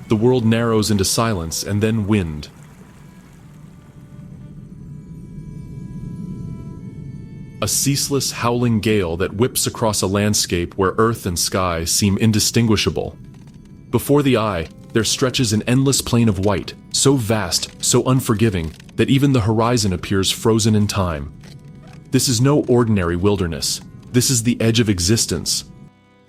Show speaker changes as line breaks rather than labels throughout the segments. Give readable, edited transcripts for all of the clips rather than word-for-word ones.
The world narrows into silence and then wind. A ceaseless, howling gale that whips across a landscape where earth and sky seem indistinguishable. Before the eye, there stretches an endless plain of white, so vast, so unforgiving, that even the horizon appears frozen in time. This is no ordinary wilderness. This is the edge of existence.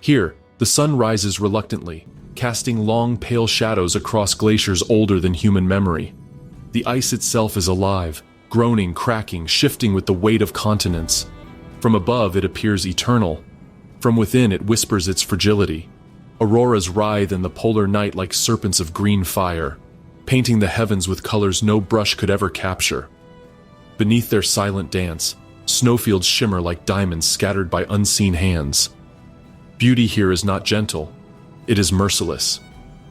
Here, the sun rises reluctantly, casting long, pale shadows across glaciers older than human memory. The ice itself is alive, groaning, cracking, shifting with the weight of continents. From above, it appears eternal. From within, it whispers its fragility. Auroras writhe in the polar night like serpents of green fire, painting the heavens with colors no brush could ever capture. Beneath their silent dance, snowfields shimmer like diamonds scattered by unseen hands. Beauty here is not gentle, it is merciless.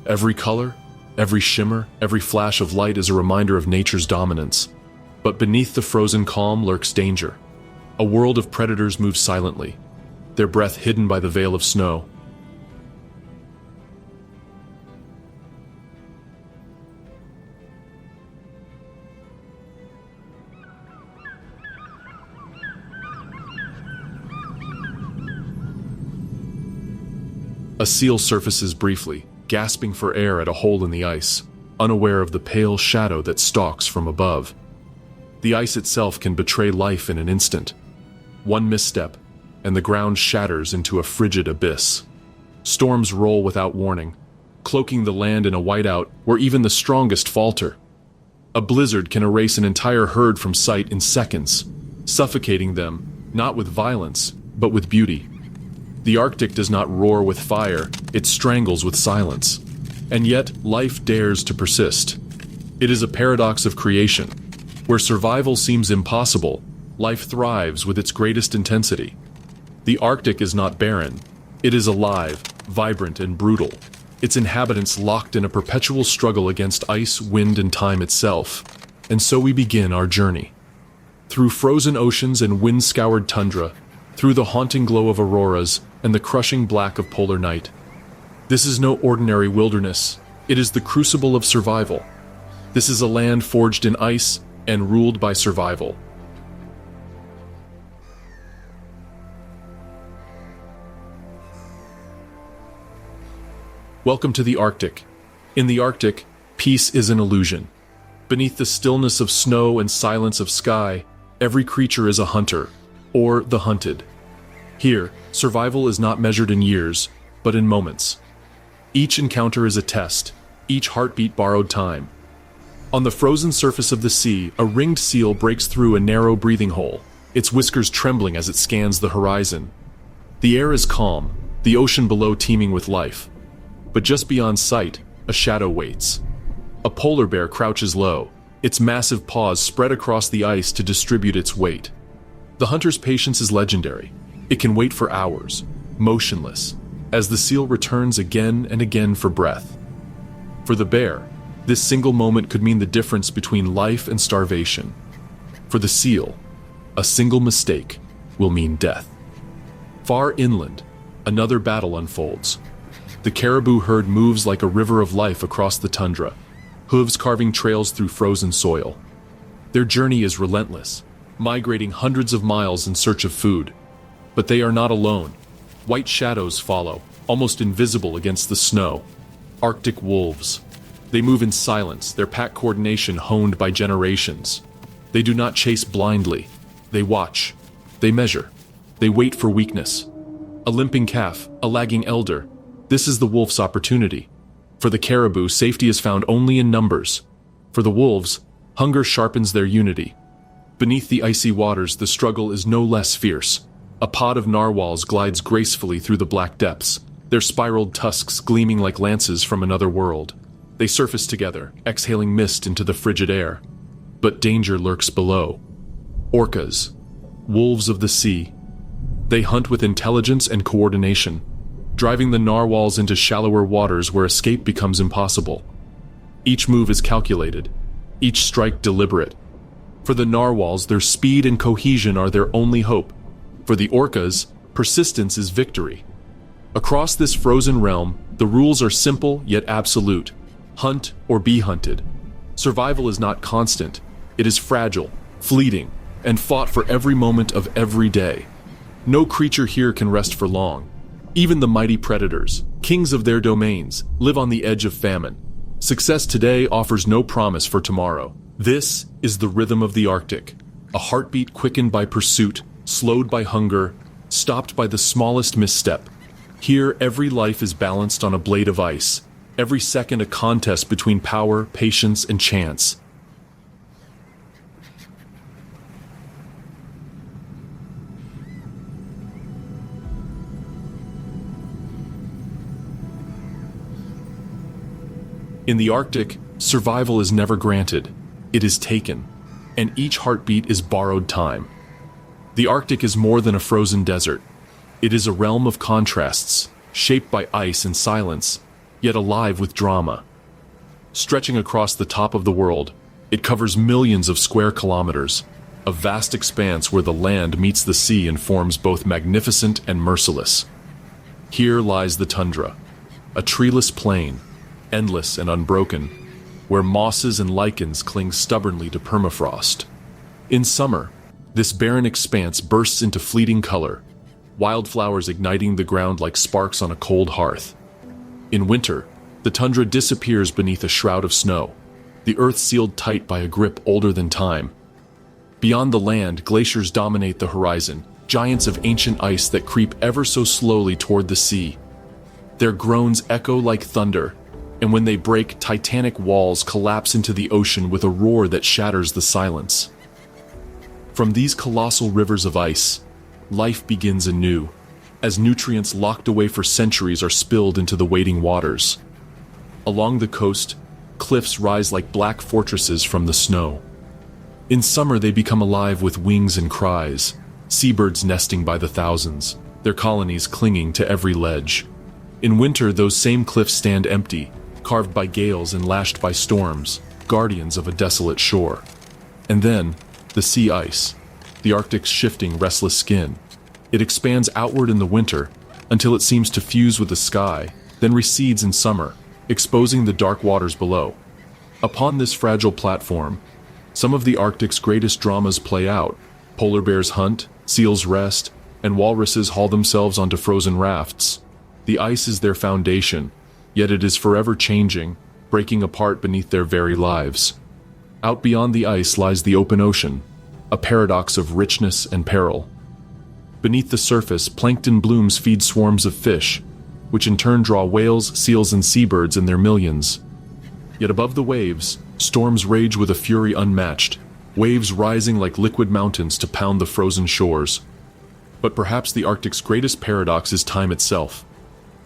Every color, every shimmer, every flash of light is a reminder of nature's dominance. But beneath the frozen calm lurks danger. A world of predators moves silently, their breath hidden by the veil of snow. A seal surfaces briefly, gasping for air at a hole in the ice, unaware of the pale shadow that stalks from above. The ice itself can betray life in an instant. One misstep, and the ground shatters into a frigid abyss. Storms roll without warning, cloaking the land in a whiteout where even the strongest falter. A blizzard can erase an entire herd from sight in seconds, suffocating them, not with violence, but with beauty. The Arctic does not roar with fire, it strangles with silence. And yet, life dares to persist. It is a paradox of creation. Where survival seems impossible, life thrives with its greatest intensity. The Arctic is not barren. It is alive, vibrant, and brutal. Its inhabitants locked in a perpetual struggle against ice, wind, and time itself. And so we begin our journey. Through frozen oceans and wind-scoured tundra, through the haunting glow of auroras and the crushing black of polar night. This is no ordinary wilderness. It is the crucible of survival. This is a land forged in ice and ruled by survival. Welcome to the Arctic. In the Arctic, peace is an illusion. Beneath the stillness of snow and silence of sky, every creature is a hunter, or the hunted. Here, survival is not measured in years, but in moments. Each encounter is a test, each heartbeat borrowed time. On the frozen surface of the sea, a ringed seal breaks through a narrow breathing hole, its whiskers trembling as it scans the horizon. The air is calm, the ocean below teeming with life. But just beyond sight, a shadow waits. A polar bear crouches low, its massive paws spread across the ice to distribute its weight. The hunter's patience is legendary. It can wait for hours, motionless, as the seal returns again and again for breath. For the bear, this single moment could mean the difference between life and starvation. For the seal, a single mistake will mean death. Far inland, another battle unfolds. The caribou herd moves like a river of life across the tundra, hooves carving trails through frozen soil. Their journey is relentless, migrating hundreds of miles in search of food. But they are not alone. White shadows follow, almost invisible against the snow. Arctic wolves. They move in silence, their pack coordination honed by generations. They do not chase blindly. They watch. They measure. They wait for weakness. A limping calf, a lagging elder. This is the wolf's opportunity. For the caribou, safety is found only in numbers. For the wolves, hunger sharpens their unity. Beneath the icy waters, the struggle is no less fierce. A pod of narwhals glides gracefully through the black depths, their spiraled tusks gleaming like lances from another world. They surface together, exhaling mist into the frigid air. But danger lurks below. Orcas, wolves of the sea. They hunt with intelligence and coordination, driving the narwhals into shallower waters where escape becomes impossible. Each move is calculated, each strike deliberate. For the narwhals, their speed and cohesion are their only hope. For the orcas, persistence is victory. Across this frozen realm, the rules are simple yet absolute. Hunt or be hunted. Survival is not constant. It is fragile, fleeting, and fought for every moment of every day. No creature here can rest for long. Even the mighty predators, kings of their domains, live on the edge of famine. Success today offers no promise for tomorrow. This is the rhythm of the Arctic, a heartbeat quickened by pursuit, slowed by hunger, stopped by the smallest misstep. Here, every life is balanced on a blade of ice, every second a contest between power, patience, and chance. In the Arctic, survival is never granted. It is taken, and each heartbeat is borrowed time. The Arctic is more than a frozen desert. It is a realm of contrasts, shaped by ice and silence, yet alive with drama. Stretching across the top of the world, it covers millions of square kilometers, a vast expanse where the land meets the sea and forms both magnificent and merciless. Here lies the tundra, a treeless plain, endless and unbroken, where mosses and lichens cling stubbornly to permafrost. In summer, this barren expanse bursts into fleeting color, wildflowers igniting the ground like sparks on a cold hearth. In winter, the tundra disappears beneath a shroud of snow, the earth sealed tight by a grip older than time. Beyond the land, glaciers dominate the horizon, giants of ancient ice that creep ever so slowly toward the sea. Their groans echo like thunder, and when they break, titanic walls collapse into the ocean with a roar that shatters the silence. From these colossal rivers of ice, life begins anew, as nutrients locked away for centuries are spilled into the waiting waters. Along the coast, cliffs rise like black fortresses from the snow. In summer they become alive with wings and cries, seabirds nesting by the thousands, their colonies clinging to every ledge. In winter those same cliffs stand empty, carved by gales and lashed by storms, guardians of a desolate shore. And then, the sea ice, the Arctic's shifting, restless skin. It expands outward in the winter until it seems to fuse with the sky, then recedes in summer, exposing the dark waters below. Upon this fragile platform, some of the Arctic's greatest dramas play out. Polar bears hunt, seals rest, and walruses haul themselves onto frozen rafts. The ice is their foundation, yet it is forever changing, breaking apart beneath their very lives. Out beyond the ice lies the open ocean, a paradox of richness and peril. Beneath the surface, plankton blooms feed swarms of fish, which in turn draw whales, seals, and seabirds in their millions. Yet above the waves, storms rage with a fury unmatched, waves rising like liquid mountains to pound the frozen shores. But perhaps the Arctic's greatest paradox is time itself.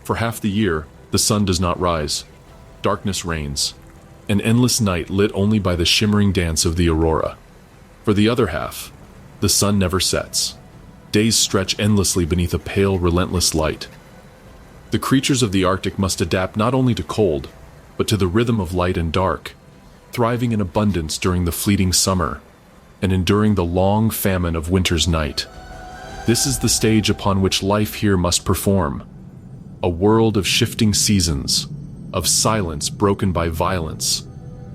For half the year, the sun does not rise. Darkness reigns, an endless night lit only by the shimmering dance of the aurora. For the other half, the sun never sets. Days stretch endlessly beneath a pale, relentless light. The creatures of the Arctic must adapt not only to cold, but to the rhythm of light and dark, thriving in abundance during the fleeting summer, and enduring the long famine of winter's night. This is the stage upon which life here must perform. A world of shifting seasons, of silence broken by violence,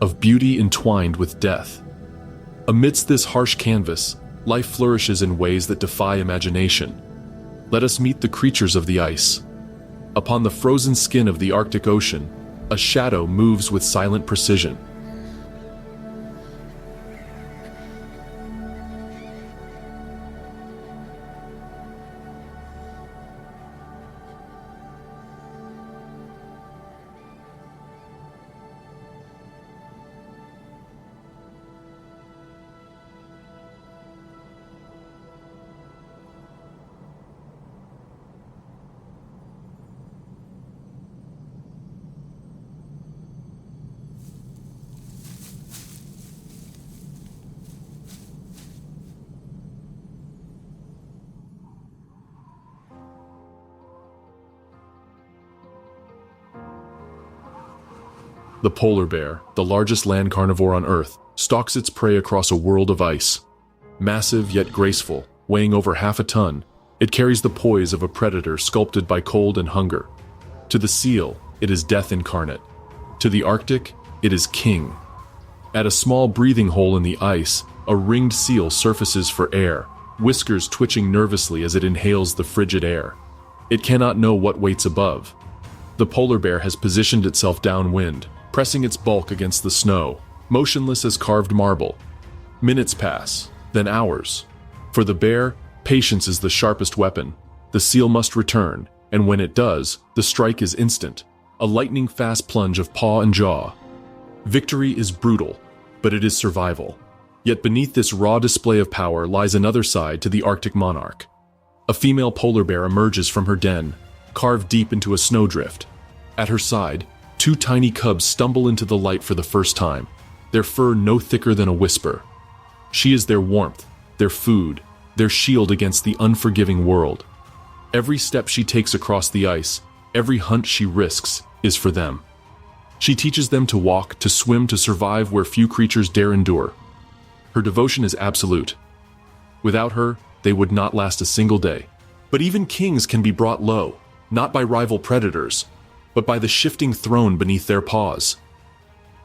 of beauty entwined with death. Amidst this harsh canvas, life flourishes in ways that defy imagination. Let us meet the creatures of the ice. Upon the frozen skin of the Arctic Ocean, a shadow moves with silent precision. The polar bear, the largest land carnivore on Earth, stalks its prey across a world of ice. Massive yet graceful, weighing over half a ton, it carries the poise of a predator sculpted by cold and hunger. To the seal, it is death incarnate. To the Arctic, it is king. At a small breathing hole in the ice, a ringed seal surfaces for air, whiskers twitching nervously as it inhales the frigid air. It cannot know what waits above. The polar bear has positioned itself downwind, pressing its bulk against the snow, motionless as carved marble. Minutes pass, then hours. For the bear, patience is the sharpest weapon. The seal must return, and when it does, the strike is instant, a lightning-fast plunge of paw and jaw. Victory is brutal, but it is survival. Yet beneath this raw display of power lies another side to the Arctic monarch. A female polar bear emerges from her den, carved deep into a snowdrift. At her side, two tiny cubs stumble into the light for the first time, their fur no thicker than a whisper. She is their warmth, their food, their shield against the unforgiving world. Every step she takes across the ice, every hunt she risks, is for them. She teaches them to walk, to swim, to survive where few creatures dare endure. Her devotion is absolute. Without her, they would not last a single day. But even kings can be brought low, not by rival predators, but by the shifting throne beneath their paws.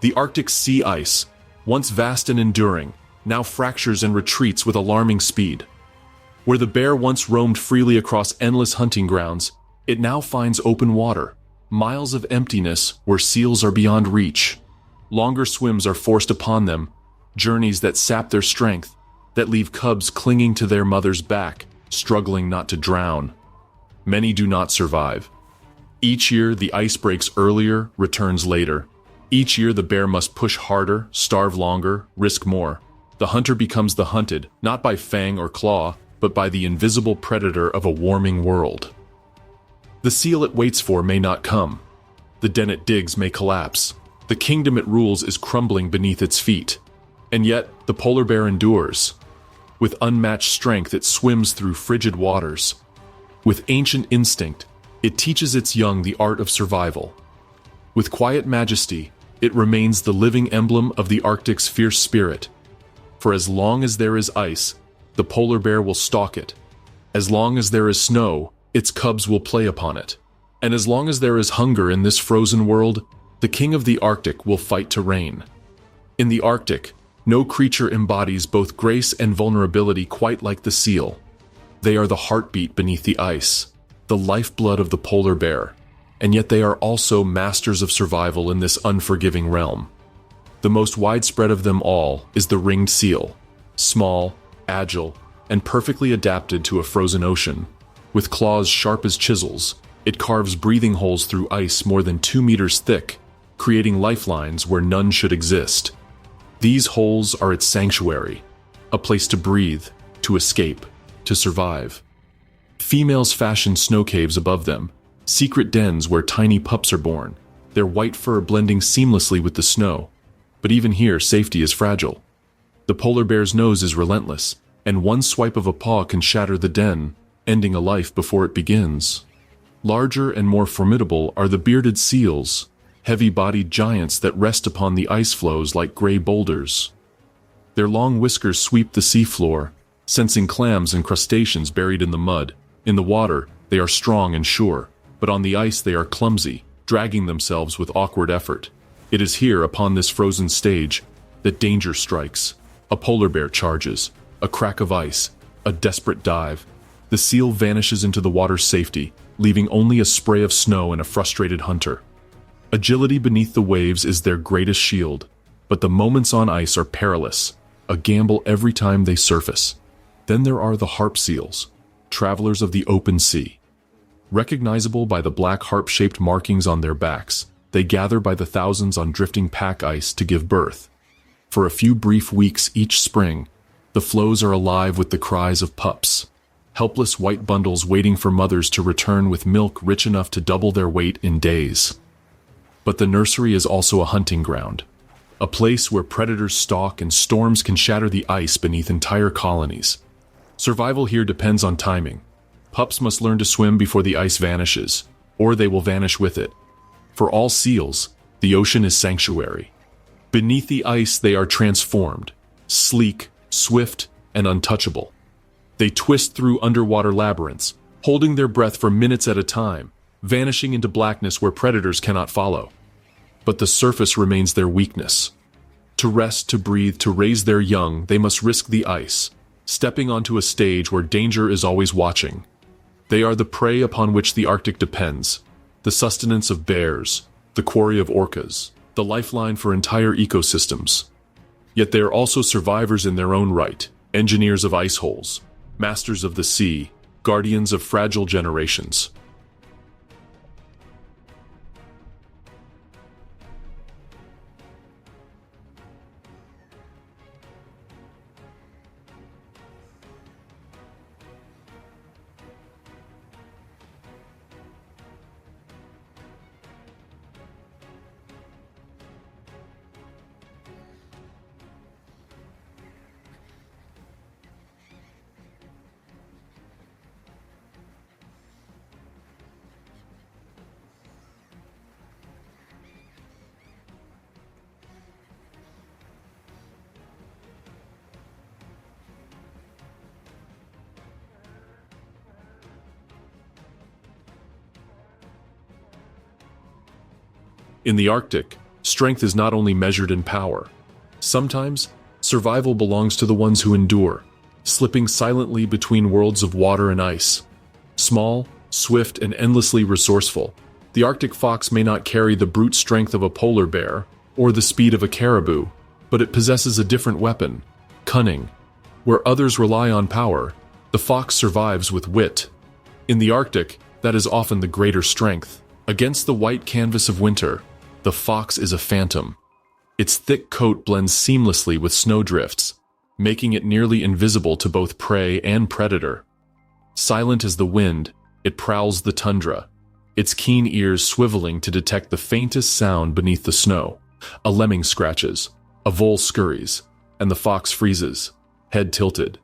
The Arctic sea ice, once vast and enduring, now fractures and retreats with alarming speed. Where the bear once roamed freely across endless hunting grounds, it now finds open water, miles of emptiness where seals are beyond reach. Longer swims are forced upon them, journeys that sap their strength, that leave cubs clinging to their mother's back, struggling not to drown. Many do not survive. Each year, the ice breaks earlier, returns later. Each year, the bear must push harder, starve longer, risk more. The hunter becomes the hunted, not by fang or claw, but by the invisible predator of a warming world. The seal it waits for may not come. The den it digs may collapse. The kingdom it rules is crumbling beneath its feet. And yet, the polar bear endures. With unmatched strength, it swims through frigid waters. With ancient instinct, it teaches its young the art of survival. With quiet majesty, it remains the living emblem of the Arctic's fierce spirit. For as long as there is ice, the polar bear will stalk it. As long as there is snow, its cubs will play upon it. And as long as there is hunger in this frozen world, the king of the Arctic will fight to reign. In the Arctic, no creature embodies both grace and vulnerability quite like the seal. They are the heartbeat beneath the ice, the lifeblood of the polar bear, and yet they are also masters of survival in this unforgiving realm. The most widespread of them all is the ringed seal, small, agile, and perfectly adapted to a frozen ocean. With claws sharp as chisels, it carves breathing holes through ice more than 2 meters thick, creating lifelines where none should exist. These holes are its sanctuary, a place to breathe, to escape, to survive. Females fashion snow caves above them, secret dens where tiny pups are born, their white fur blending seamlessly with the snow. But even here, safety is fragile. The polar bear's nose is relentless, and one swipe of a paw can shatter the den, ending a life before it begins. Larger and more formidable are the bearded seals, heavy-bodied giants that rest upon the ice floes like gray boulders. Their long whiskers sweep the seafloor, sensing clams and crustaceans buried in the mud. In the water, they are strong and sure, but on the ice they are clumsy, dragging themselves with awkward effort. It is here, upon this frozen stage, that danger strikes. A polar bear charges, a crack of ice, a desperate dive. The seal vanishes into the water's safety, leaving only a spray of snow and a frustrated hunter. Agility beneath the waves is their greatest shield, but the moments on ice are perilous, a gamble every time they surface. Then there are the harp seals, travelers of the open sea. Recognizable by the black harp-shaped markings on their backs, they gather by the thousands on drifting pack ice to give birth. For a few brief weeks each spring, the floes are alive with the cries of pups, helpless white bundles waiting for mothers to return with milk rich enough to double their weight in days. But the nursery is also a hunting ground, a place where predators stalk and storms can shatter the ice beneath entire colonies. Survival here depends on timing. Pups must learn to swim before the ice vanishes, or they will vanish with it. For all seals, the ocean is sanctuary. Beneath the ice they are transformed, sleek, swift, and untouchable. They twist through underwater labyrinths, holding their breath for minutes at a time, vanishing into blackness where predators cannot follow. but the surface remains their weakness. To rest, to breathe, to raise their young, they must risk the ice, stepping onto a stage where danger is always watching. They are the prey upon which the Arctic depends, the sustenance of bears, the quarry of orcas, the lifeline for entire ecosystems. Yet they are also survivors in their own right, engineers of ice holes, masters of the sea, guardians of fragile generations. In the Arctic, strength is not only measured in power. Sometimes, survival belongs to the ones who endure, slipping silently between worlds of water and ice. Small, swift, and endlessly resourceful, the Arctic fox may not carry the brute strength of a polar bear or the speed of a caribou, but it possesses a different weapon: cunning. Where others rely on power, the fox survives with wit. In the Arctic, that is often the greater strength. Against the white canvas of winter, the fox is a phantom. Its thick coat blends seamlessly with snowdrifts, making it nearly invisible to both prey and predator. Silent as the wind, it prowls the tundra, its keen ears swiveling to detect the faintest sound beneath the snow. A lemming scratches, a vole scurries, and the fox freezes, head tilted.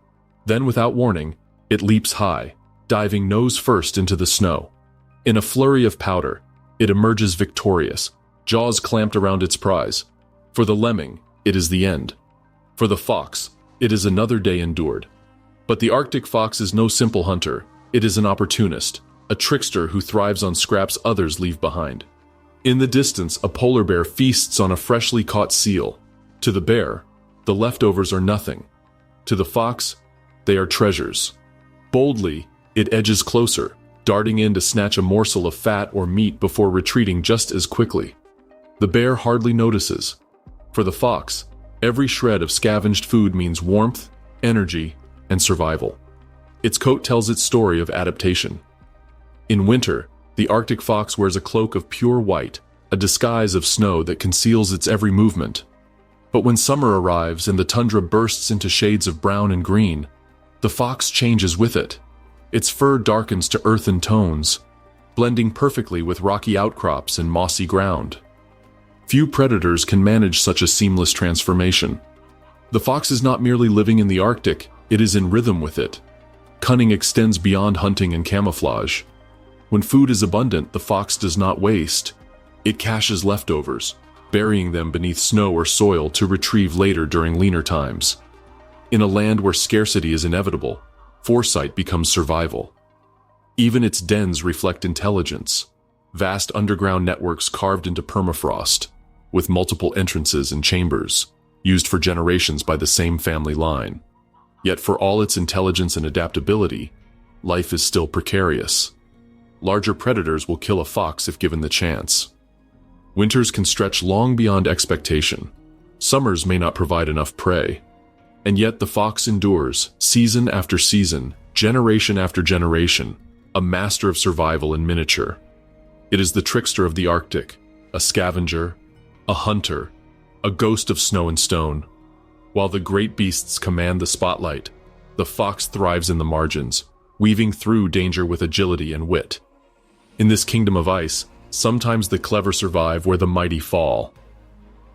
Then, without warning, it leaps high, diving nose first into the snow. In a flurry of powder, it emerges victorious, jaws clamped around its prize. For the lemming, it is the end. For the fox, it is another day endured. But the Arctic fox is no simple hunter. It is an opportunist, a trickster who thrives on scraps others leave behind. In the distance, a polar bear feasts on a freshly caught seal. To the bear, the leftovers are nothing. To the fox, they are treasures. Boldly, it edges closer, darting in to snatch a morsel of fat or meat before retreating just as quickly. The bear hardly notices. For the fox, every shred of scavenged food means warmth, energy, and survival. Its coat tells its story of adaptation. In winter, the Arctic fox wears a cloak of pure white, a disguise of snow that conceals its every movement. But when summer arrives and the tundra bursts into shades of brown and green, the fox changes with it. Its fur darkens to earthen tones, blending perfectly with rocky outcrops and mossy ground. Few predators can manage such a seamless transformation. The fox is not merely living in the Arctic, it is in rhythm with it. Cunning extends beyond hunting and camouflage. When food is abundant, the fox does not waste. It caches leftovers, burying them beneath snow or soil to retrieve later during leaner times. In a land where scarcity is inevitable, foresight becomes survival. Even its dens reflect intelligence, vast underground networks carved into permafrost, with multiple entrances and chambers, used for generations by the same family line. Yet for all its intelligence and adaptability, life is still precarious. Larger predators will kill a fox if given the chance. Winters can stretch long beyond expectation. Summers may not provide enough prey. And yet the fox endures, season after season, generation after generation, a master of survival in miniature. It is the trickster of the Arctic, a scavenger, a hunter, a ghost of snow and stone. While the great beasts command the spotlight, the fox thrives in the margins, weaving through danger with agility and wit. In this kingdom of ice, sometimes the clever survive where the mighty fall.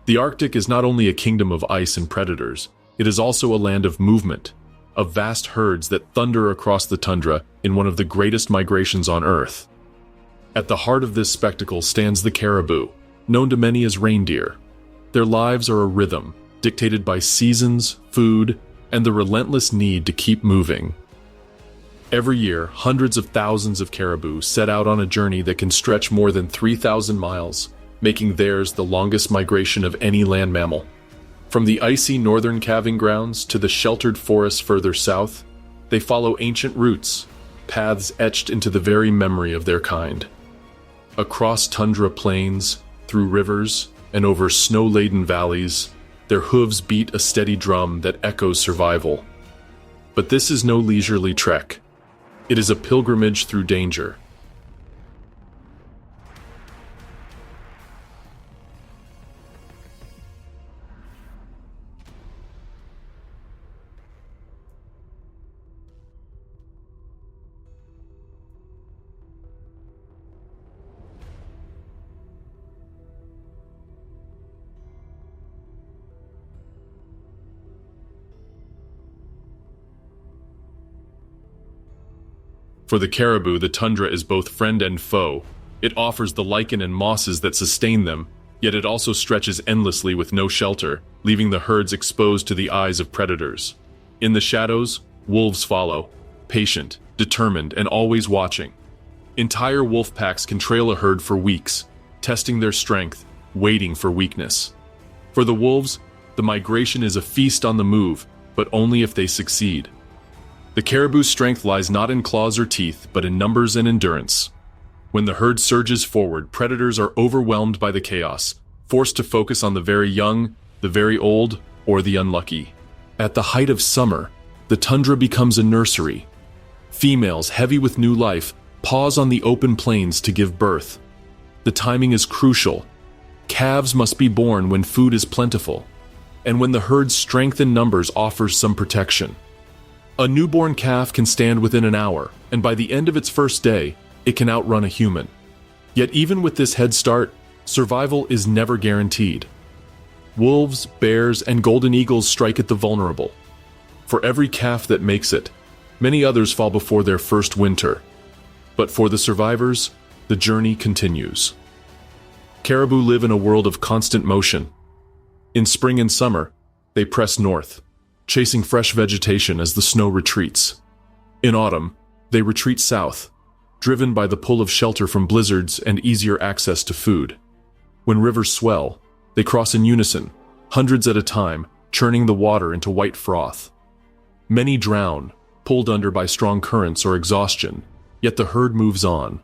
The Arctic is not only a kingdom of ice and predators, it is also a land of movement, of vast herds that thunder across the tundra in one of the greatest migrations on Earth. At the heart of this spectacle stands the caribou, known to many as reindeer. Their lives are a rhythm, dictated by seasons, food, and the relentless need to keep moving. Every year, hundreds of thousands of caribou set out on a journey that can stretch more than 3,000 miles, making theirs the longest migration of any land mammal. From the icy northern calving grounds to the sheltered forests further south, they follow ancient routes, paths etched into the very memory of their kind. Across tundra plains, through rivers, and over snow-laden valleys, their hooves beat a steady drum that echoes survival. But this is no leisurely trek. It is a pilgrimage through danger. For the caribou, the tundra is both friend and foe. It offers the lichen and mosses that sustain them, yet it also stretches endlessly with no shelter, leaving the herds exposed to the eyes of predators. In the shadows, wolves follow, patient, determined, and always watching. Entire wolf packs can trail a herd for weeks, testing their strength, waiting for weakness. For the wolves, the migration is a feast on the move, but only if they succeed. The caribou's strength lies not in claws or teeth, but in numbers and endurance. When the herd surges forward, predators are overwhelmed by the chaos, forced to focus on the very young, the very old, or the unlucky. At the height of summer, the tundra becomes a nursery. Females, heavy with new life, pause on the open plains to give birth. The timing is crucial. Calves must be born when food is plentiful, and when the herd's strength in numbers offers some protection. A newborn calf can stand within an hour, and by the end of its first day, it can outrun a human. Yet even with this head start, survival is never guaranteed. Wolves, bears, and golden eagles strike at the vulnerable. For every calf that makes it, many others fall before their first winter. But for the survivors, the journey continues. Caribou live in a world of constant motion. In spring and summer, they press north, chasing fresh vegetation as the snow retreats. In autumn, they retreat south, driven by the pull of shelter from blizzards and easier access to food. When rivers swell, they cross in unison, hundreds at a time, churning the water into white froth. Many drown, pulled under by strong currents or exhaustion, yet the herd moves on.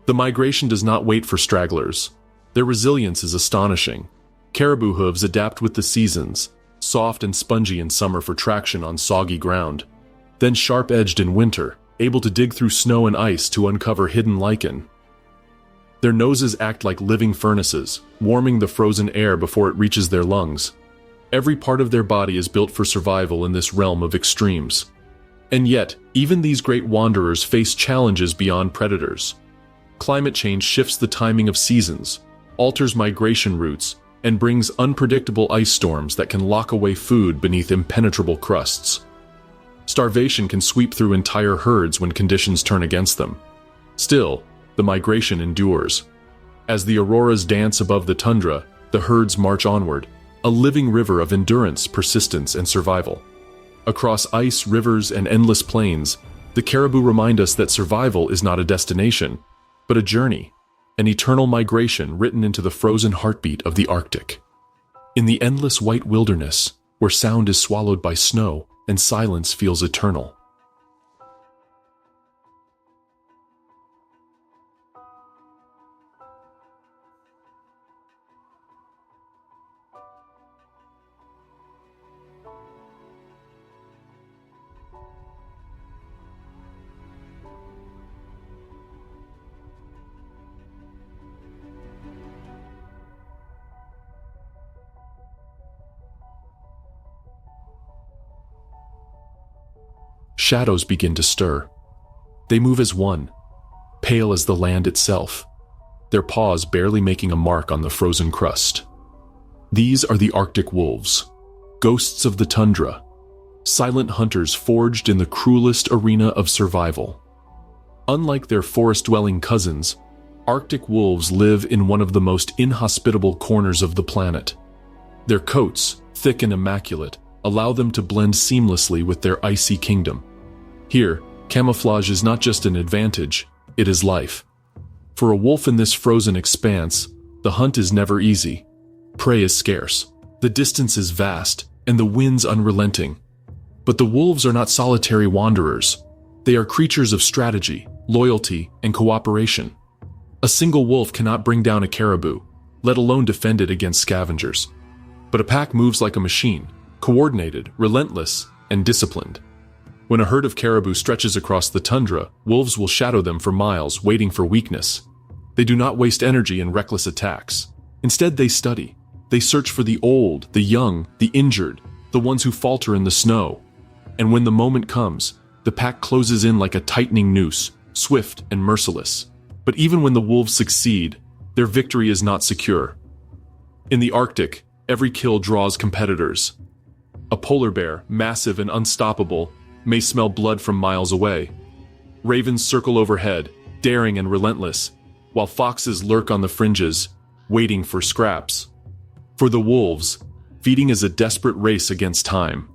The migration does not wait for stragglers. Their resilience is astonishing. Caribou hooves adapt with the seasons, soft and spongy in summer for traction on soggy ground, then sharp-edged in winter, able to dig through snow and ice to uncover hidden lichen. Their noses act like living furnaces, warming the frozen air before it reaches their lungs. Every part of their body is built for survival in this realm of extremes. And yet, even these great wanderers face challenges beyond predators. Climate change shifts the timing of seasons, alters migration routes, and brings unpredictable ice storms that can lock away food beneath impenetrable crusts. Starvation can sweep through entire herds when conditions turn against them. Still, the migration endures. As the auroras dance above the tundra, the herds march onward, a living river of endurance, persistence, and survival. Across ice, rivers, and endless plains, the caribou remind us that survival is not a destination, but a journey. An eternal migration written into the frozen heartbeat of the Arctic. In the endless white wilderness, where sound is swallowed by snow and silence feels eternal. Shadows begin to stir. They move as one, pale as the land itself, their paws barely making a mark on the frozen crust. These are the Arctic wolves, ghosts of the tundra, silent hunters forged in the cruelest arena of survival. Unlike their forest-dwelling cousins, Arctic wolves live in one of the most inhospitable corners of the planet. Their coats, thick and immaculate, allow them to blend seamlessly with their icy kingdom. Here, camouflage is not just an advantage, it is life. For a wolf in this frozen expanse, The hunt is never easy. Prey is scarce. The distance is vast, and the winds unrelenting. But the wolves are not solitary wanderers. They are creatures of strategy, loyalty, and cooperation. A single wolf cannot bring down a caribou, let alone defend it against scavengers. But a pack moves like a machine, coordinated, relentless, and disciplined. When a herd of caribou stretches across the tundra, wolves will shadow them for miles, waiting for weakness. They do not waste energy in reckless attacks. Instead, they study. They search for the old, the young, the injured, the ones who falter in the snow. And when the moment comes, the pack closes in like a tightening noose, swift and merciless. But even when the wolves succeed, their victory is not secure. In the Arctic, every kill draws competitors. A polar bear, massive and unstoppable, may smell blood from miles away. Ravens circle overhead, daring and relentless, while foxes lurk on the fringes, waiting for scraps. For the wolves, feeding is a desperate race against time.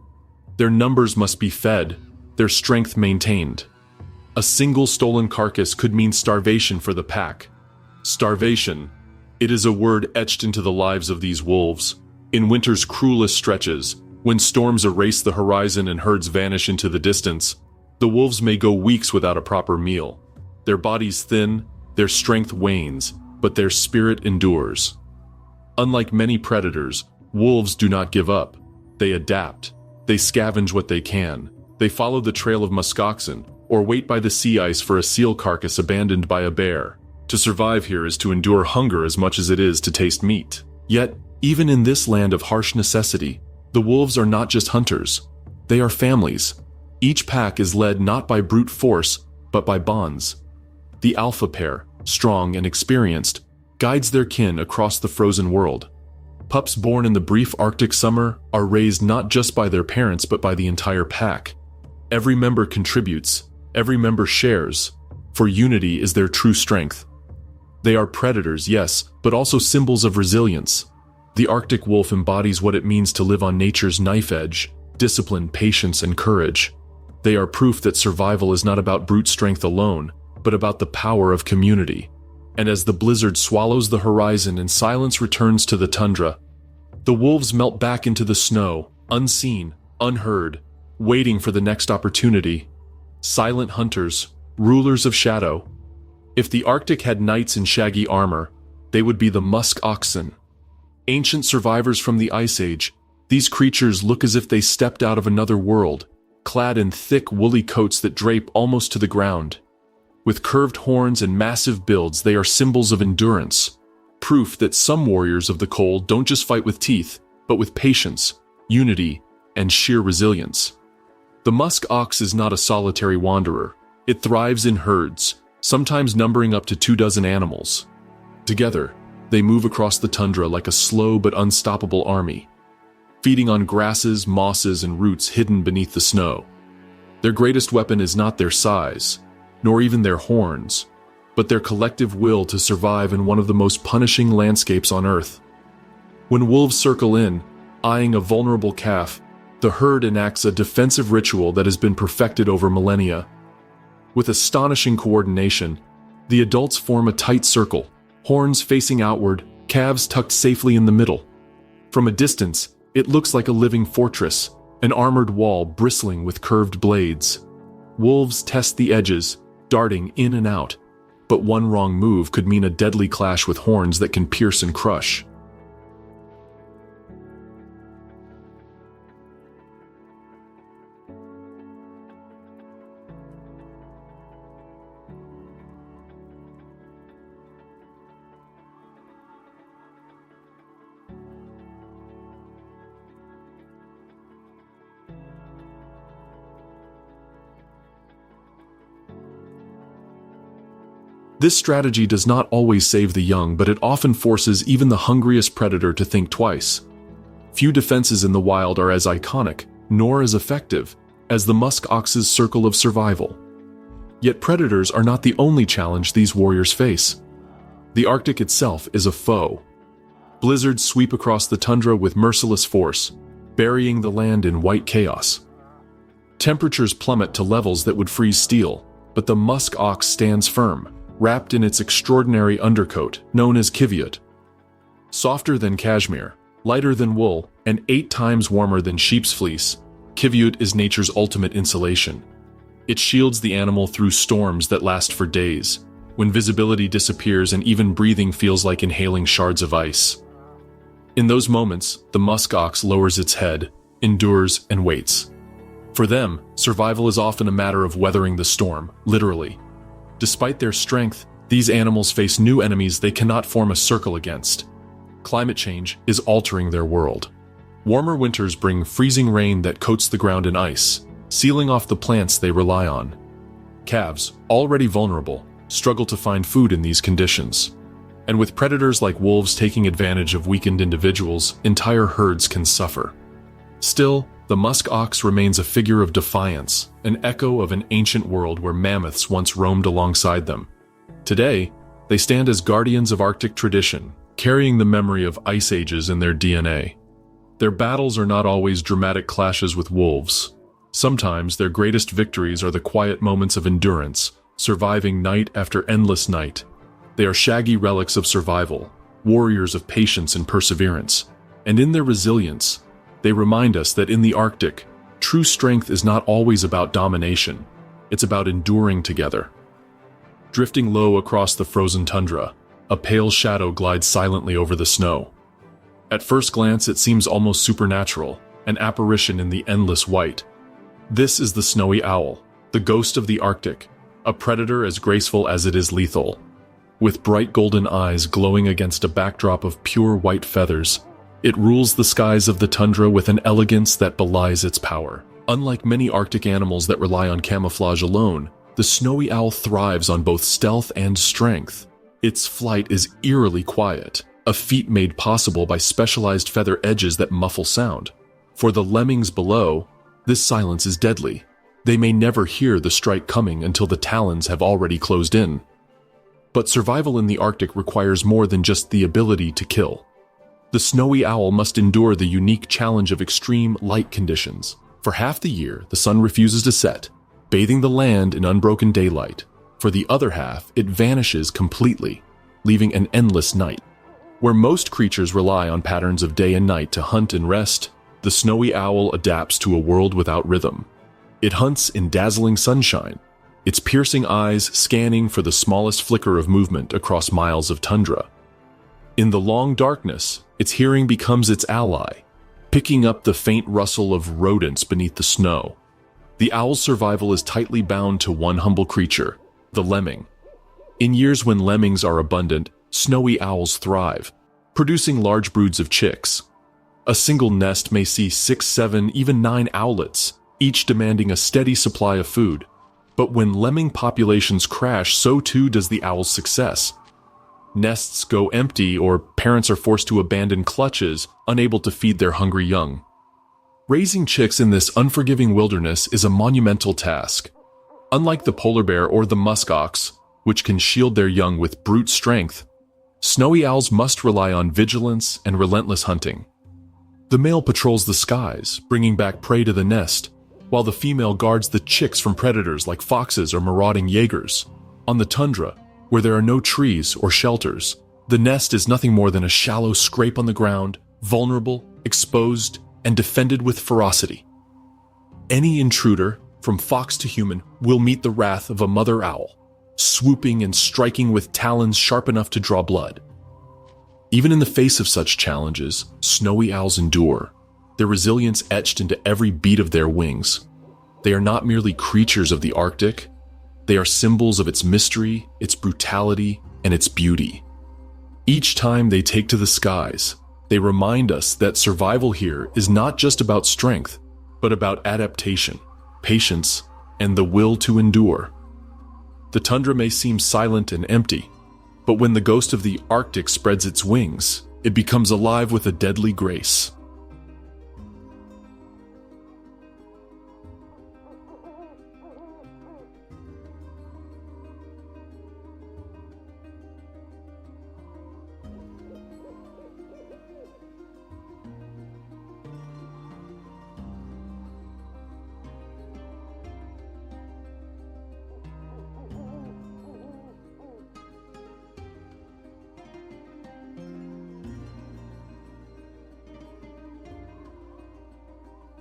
Their numbers must be fed, their strength maintained. A single stolen carcass could mean starvation for the pack. Starvation. It is a word etched into the lives of these wolves. In winter's cruelest stretches, when storms erase the horizon and herds vanish into the distance, the wolves may go weeks without a proper meal. Their bodies thin, their strength wanes, but their spirit endures. Unlike many predators, wolves do not give up. They adapt. They scavenge what they can. They follow the trail of muskoxen, or wait by the sea ice for a seal carcass abandoned by a bear. To survive here is to endure hunger as much as it is to taste meat. Yet, even in this land of harsh necessity, the wolves are not just hunters. They are families. Each pack is led not by brute force, but by bonds. The alpha pair, strong and experienced, guides their kin across the frozen world. Pups born in the brief Arctic summer are raised not just by their parents but by the entire pack. Every member contributes, every member shares, for unity is their true strength. They are predators, yes, but also symbols of resilience. The Arctic wolf embodies what it means to live on nature's knife edge, discipline, patience, and courage. They are proof that survival is not about brute strength alone, but about the power of community. And as the blizzard swallows the horizon and silence returns to the tundra, the wolves melt back into the snow, unseen, unheard, waiting for the next opportunity. Silent hunters, rulers of shadow. If the Arctic had knights in shaggy armor, they would be the musk oxen. Ancient survivors from the Ice Age, these creatures look as if they stepped out of another world, clad in thick woolly coats that drape almost to the ground. With curved horns and massive builds, they are symbols of endurance, proof that some warriors of the cold don't just fight with teeth, but with patience, unity, and sheer resilience. The musk ox is not a solitary wanderer. It thrives in herds, sometimes numbering up to 24 animals. Together, they move across the tundra like a slow but unstoppable army, feeding on grasses, mosses, and roots hidden beneath the snow. Their greatest weapon is not their size, nor even their horns, but their collective will to survive in one of the most punishing landscapes on Earth. When wolves circle in, eyeing a vulnerable calf, the herd enacts a defensive ritual that has been perfected over millennia. With astonishing coordination, the adults form a tight circle, horns facing outward, calves tucked safely in the middle. From a distance, it looks like a living fortress, an armored wall bristling with curved blades. Wolves test the edges, darting in and out, but one wrong move could mean a deadly clash with horns that can pierce and crush. This strategy does not always save the young, but it often forces even the hungriest predator to think twice. Few defenses in the wild are as iconic, nor as effective, as the musk ox's circle of survival. Yet predators are not the only challenge these warriors face. The Arctic itself is a foe. Blizzards sweep across the tundra with merciless force, burying the land in white chaos. Temperatures plummet to levels that would freeze steel, but the musk ox stands firm, wrapped in its extraordinary undercoat, known as kiviot. Softer than cashmere, lighter than wool, and 8 times warmer than sheep's fleece, Kiviut is nature's ultimate insulation. It shields the animal through storms that last for days, when visibility disappears and even breathing feels like inhaling shards of ice. In those moments, the musk ox lowers its head, endures, and waits. For them, survival is often a matter of weathering the storm, literally. Despite their strength, these animals face new enemies they cannot form a circle against. Climate change is altering their world. Warmer winters bring freezing rain that coats the ground in ice, sealing off the plants they rely on. Calves, already vulnerable, struggle to find food in these conditions. And with predators like wolves taking advantage of weakened individuals, entire herds can suffer. Still, the musk ox remains a figure of defiance, an echo of an ancient world where mammoths once roamed alongside them. Today, they stand as guardians of Arctic tradition, carrying the memory of ice ages in their DNA. Their battles are not always dramatic clashes with wolves. Sometimes their greatest victories are the quiet moments of endurance, surviving night after endless night. They are shaggy relics of survival, warriors of patience and perseverance. And in their resilience, they remind us that in the Arctic, true strength is not always about domination. It's about enduring together. Drifting low across the frozen tundra, a pale shadow glides silently over the snow. At first glance, it seems almost supernatural, an apparition in the endless white. This is the snowy owl, the ghost of the Arctic, a predator as graceful as it is lethal. With bright golden eyes glowing against a backdrop of pure white feathers, it rules the skies of the tundra with an elegance that belies its power. Unlike many Arctic animals that rely on camouflage alone, the snowy owl thrives on both stealth and strength. Its flight is eerily quiet, a feat made possible by specialized feather edges that muffle sound. For the lemmings below, this silence is deadly. They may never hear the strike coming until the talons have already closed in. But survival in the Arctic requires more than just the ability to kill. The snowy owl must endure the unique challenge of extreme light conditions. For half the year, the sun refuses to set, bathing the land in unbroken daylight. For the other half, it vanishes completely, leaving an endless night. Where most creatures rely on patterns of day and night to hunt and rest, the snowy owl adapts to a world without rhythm. It hunts in dazzling sunshine, its piercing eyes scanning for the smallest flicker of movement across miles of tundra. In the long darkness, its hearing becomes its ally, picking up the faint rustle of rodents beneath the snow. The owl's survival is tightly bound to one humble creature, the lemming. In years when lemmings are abundant, snowy owls thrive, producing large broods of chicks. A single nest may see 6, 7, even 9 owlets, each demanding a steady supply of food. But when lemming populations crash, so too does the owl's success. Nests go empty or parents are forced to abandon clutches, unable to feed their hungry young. Raising chicks in this unforgiving wilderness is a monumental task. Unlike the polar bear or the musk ox, which can shield their young with brute strength, snowy owls must rely on vigilance and relentless hunting. The male patrols the skies, bringing back prey to the nest, while the female guards the chicks from predators like foxes or marauding jaegers. On the tundra, where there are no trees or shelters, the nest is nothing more than a shallow scrape on the ground, vulnerable, exposed, and defended with ferocity. Any intruder, from fox to human, will meet the wrath of a mother owl, swooping and striking with talons sharp enough to draw blood. Even in the face of such challenges, snowy owls endure, their resilience etched into every beat of their wings. They are not merely creatures of the Arctic, they are symbols of its mystery, its brutality, and its beauty. Each time they take to the skies, they remind us that survival here is not just about strength, but about adaptation, patience, and the will to endure. The tundra may seem silent and empty, but when the ghost of the Arctic spreads its wings, it becomes alive with a deadly grace.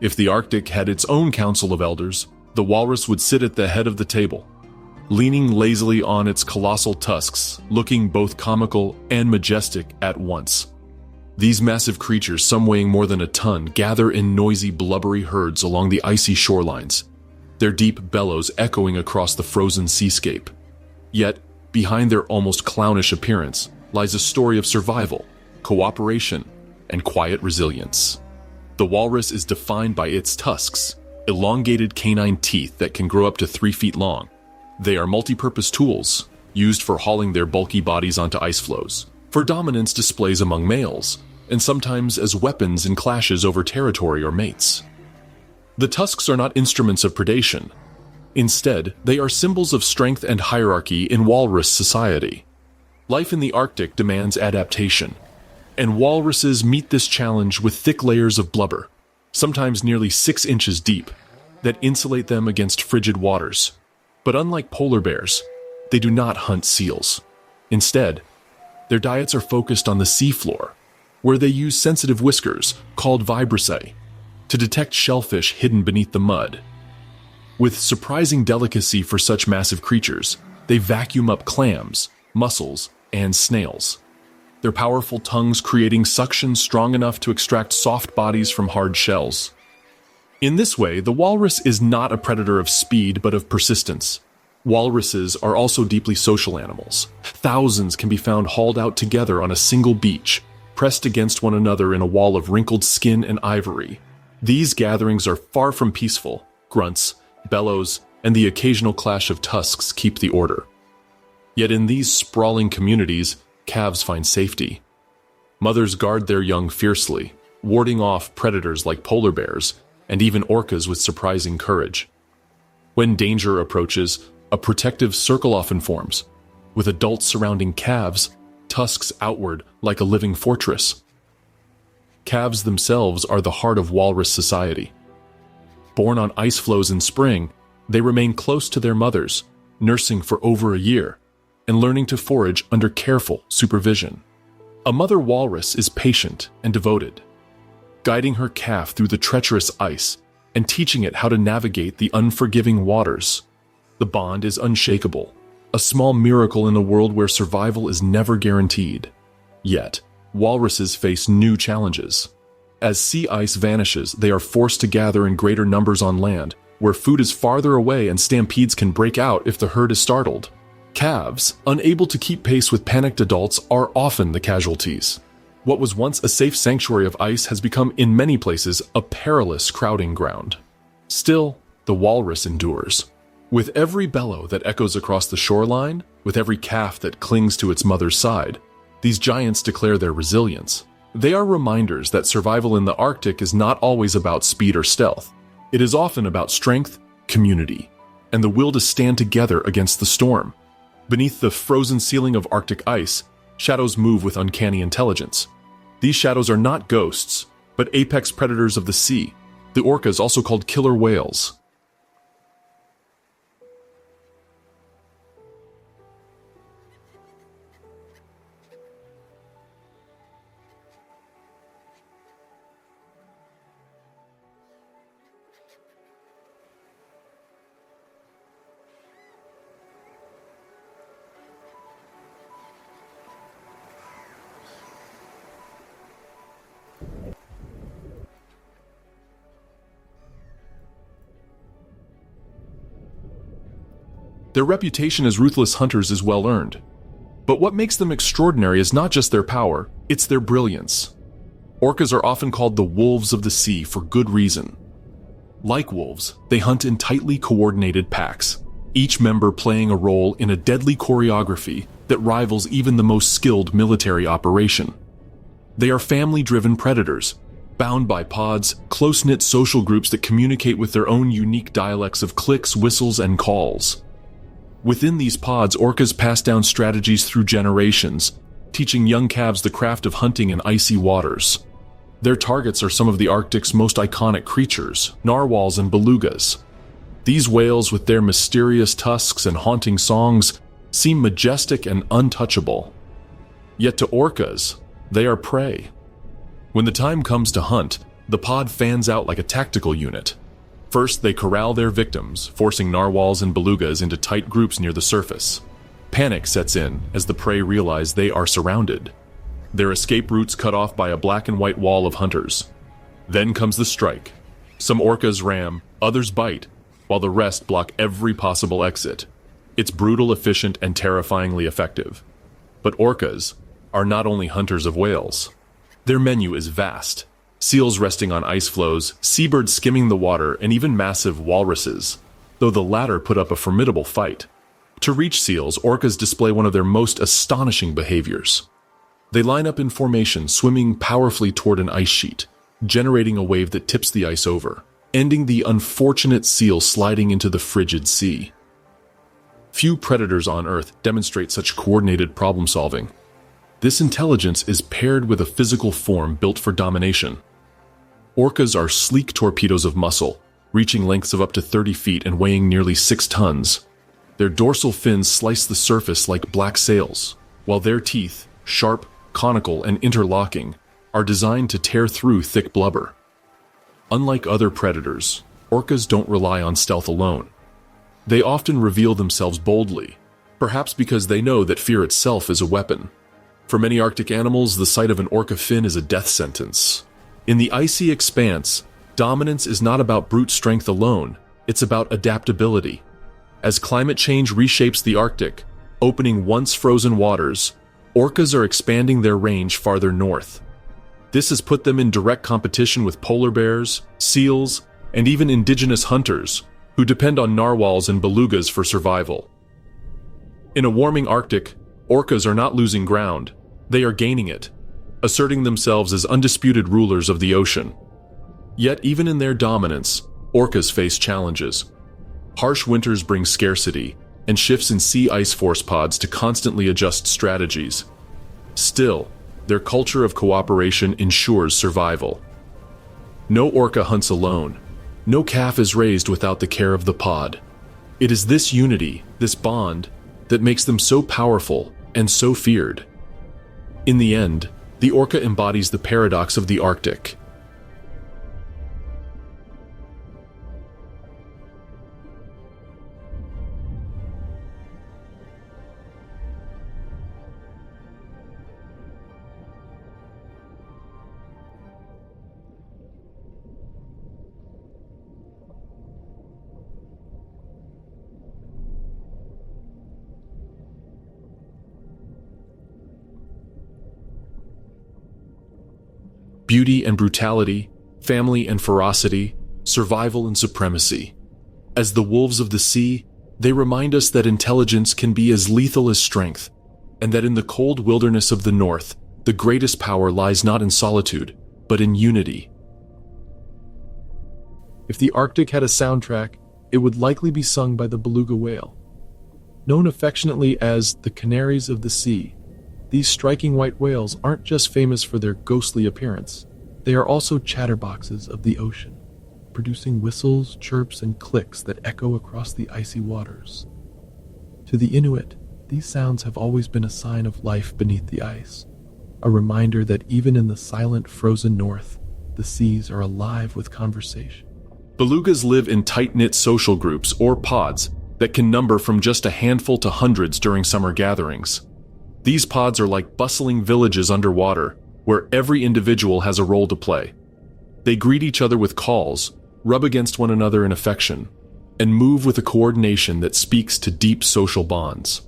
If the Arctic had its own council of elders, the walrus would sit at the head of the table, leaning lazily on its colossal tusks, looking both comical and majestic at once. These massive creatures, some weighing more than a ton, gather in noisy, blubbery herds along the icy shorelines, their deep bellows echoing across the frozen seascape. Yet, behind their almost clownish appearance lies a story of survival, cooperation, and quiet resilience. The walrus is defined by its tusks, elongated canine teeth that can grow up to 3 feet long. They are multi-purpose tools, used for hauling their bulky bodies onto ice floes, for dominance displays among males, and sometimes as weapons in clashes over territory or mates. The tusks are not instruments of predation. Instead, they are symbols of strength and hierarchy in walrus society. Life in the Arctic demands adaptation, and walruses meet this challenge with thick layers of blubber, sometimes nearly 6 inches deep, that insulate them against frigid waters. But unlike polar bears, they do not hunt seals. Instead, their diets are focused on the seafloor, where they use sensitive whiskers, called vibrissae, to detect shellfish hidden beneath the mud. With surprising delicacy for such massive creatures, they vacuum up clams, mussels, and snails, their powerful tongues creating suction strong enough to extract soft bodies from hard shells. In this way, the walrus is not a predator of speed but of persistence. Walruses are also deeply social animals. Thousands can be found hauled out together on a single beach, pressed against one another in a wall of wrinkled skin and ivory. These gatherings are far from peaceful. Grunts, bellows, and the occasional clash of tusks keep the order. Yet in these sprawling communities, calves find safety. Mothers guard their young fiercely, warding off predators like polar bears and even orcas with surprising courage. When danger approaches, a protective circle often forms, with adults surrounding calves, tusks outward like a living fortress. Calves themselves are the heart of walrus society. Born on ice floes in spring, they remain close to their mothers, nursing for over a year, and learning to forage under careful supervision. A mother walrus is patient and devoted, guiding her calf through the treacherous ice and teaching it how to navigate the unforgiving waters. The bond is unshakable, a small miracle in a world where survival is never guaranteed. Yet, walruses face new challenges. As sea ice vanishes, they are forced to gather in greater numbers on land, where food is farther away and stampedes can break out if the herd is startled. Calves, unable to keep pace with panicked adults, are often the casualties. What was once a safe sanctuary of ice has become, in many places, a perilous crowding ground. Still, the walrus endures. With every bellow that echoes across the shoreline, with every calf that clings to its mother's side, these giants declare their resilience. They are reminders that survival in the Arctic is not always about speed or stealth. It is often about strength, community, and the will to stand together against the storm. Beneath the frozen ceiling of Arctic ice, shadows move with uncanny intelligence. These shadows are not ghosts, but apex predators of the sea, the orcas, also called killer whales. Their reputation as ruthless hunters is well earned. But what makes them extraordinary is not just their power, it's their brilliance. Orcas are often called the wolves of the sea for good reason. Like wolves, they hunt in tightly coordinated packs, each member playing a role in a deadly choreography that rivals even the most skilled military operation. They are family-driven predators, bound by pods, close-knit social groups that communicate with their own unique dialects of clicks, whistles, and calls. Within these pods, orcas pass down strategies through generations, teaching young calves the craft of hunting in icy waters. Their targets are some of the Arctic's most iconic creatures, narwhals and belugas. These whales, with their mysterious tusks and haunting songs, seem majestic and untouchable. Yet to orcas, they are prey. When the time comes to hunt, The pod fans out like a tactical unit. First, they corral their victims, forcing narwhals and belugas into tight groups near the surface. Panic sets in as the prey realize they are surrounded. Their escape routes cut off by a black and white wall of hunters. Then comes the strike. Some orcas ram, others bite, while the rest block every possible exit. It's brutal, efficient, and terrifyingly effective. But orcas are not only hunters of whales. Their menu is vast. Seals resting on ice floes, seabirds skimming the water, and even massive walruses, though the latter put up a formidable fight. To reach seals, orcas display one of their most astonishing behaviors. They line up in formation, swimming powerfully toward an ice sheet, generating a wave that tips the ice over, ending the unfortunate seal sliding into the frigid sea. Few predators on Earth demonstrate such coordinated problem-solving. This intelligence is paired with a physical form built for domination. Orcas are sleek torpedoes of muscle, reaching lengths of up to 30 feet and weighing nearly 6 tons. Their dorsal fins slice the surface like black sails, while their teeth, sharp, conical, and interlocking, are designed to tear through thick blubber. Unlike other predators, orcas don't rely on stealth alone. They often reveal themselves boldly, perhaps because they know that fear itself is a weapon. For many Arctic animals, the sight of an orca fin is a death sentence. In the icy expanse, dominance is not about brute strength alone, it's about adaptability. As climate change reshapes the Arctic, opening once frozen waters, orcas are expanding their range farther north. This has put them in direct competition with polar bears, seals, and even indigenous hunters, who depend on narwhals and belugas for survival. In a warming Arctic, orcas are not losing ground, they are gaining it, asserting themselves as undisputed rulers of the ocean. Yet even in their dominance, orcas face challenges. Harsh winters bring scarcity, and shifts in sea ice force pods to constantly adjust strategies. Still, their culture of cooperation ensures survival. No orca hunts alone. No calf is raised without the care of the pod. It is this unity, this bond, that makes them so powerful and so feared. In the end, the orca embodies the paradox of the Arctic. Beauty and brutality, family and ferocity, survival and supremacy. As the wolves of the sea, they remind us that intelligence can be as lethal as strength, and that in the cold wilderness of the North, the greatest power lies not in solitude, but in unity. If the Arctic had a soundtrack, it would likely be sung by the beluga whale. Known affectionately as the canaries of the sea, these striking white whales aren't just famous for their ghostly appearance. They are also chatterboxes of the ocean, producing whistles, chirps, and clicks that echo across the icy waters. To the Inuit, these sounds have always been a sign of life beneath the ice, a reminder that even in the silent, frozen north, the seas are alive with conversation. Belugas live in tight-knit social groups or pods that can number from just a handful to hundreds during summer gatherings. These pods are like bustling villages underwater, where every individual has a role to play. They greet each other with calls, rub against one another in affection, and move with a coordination that speaks to deep social bonds.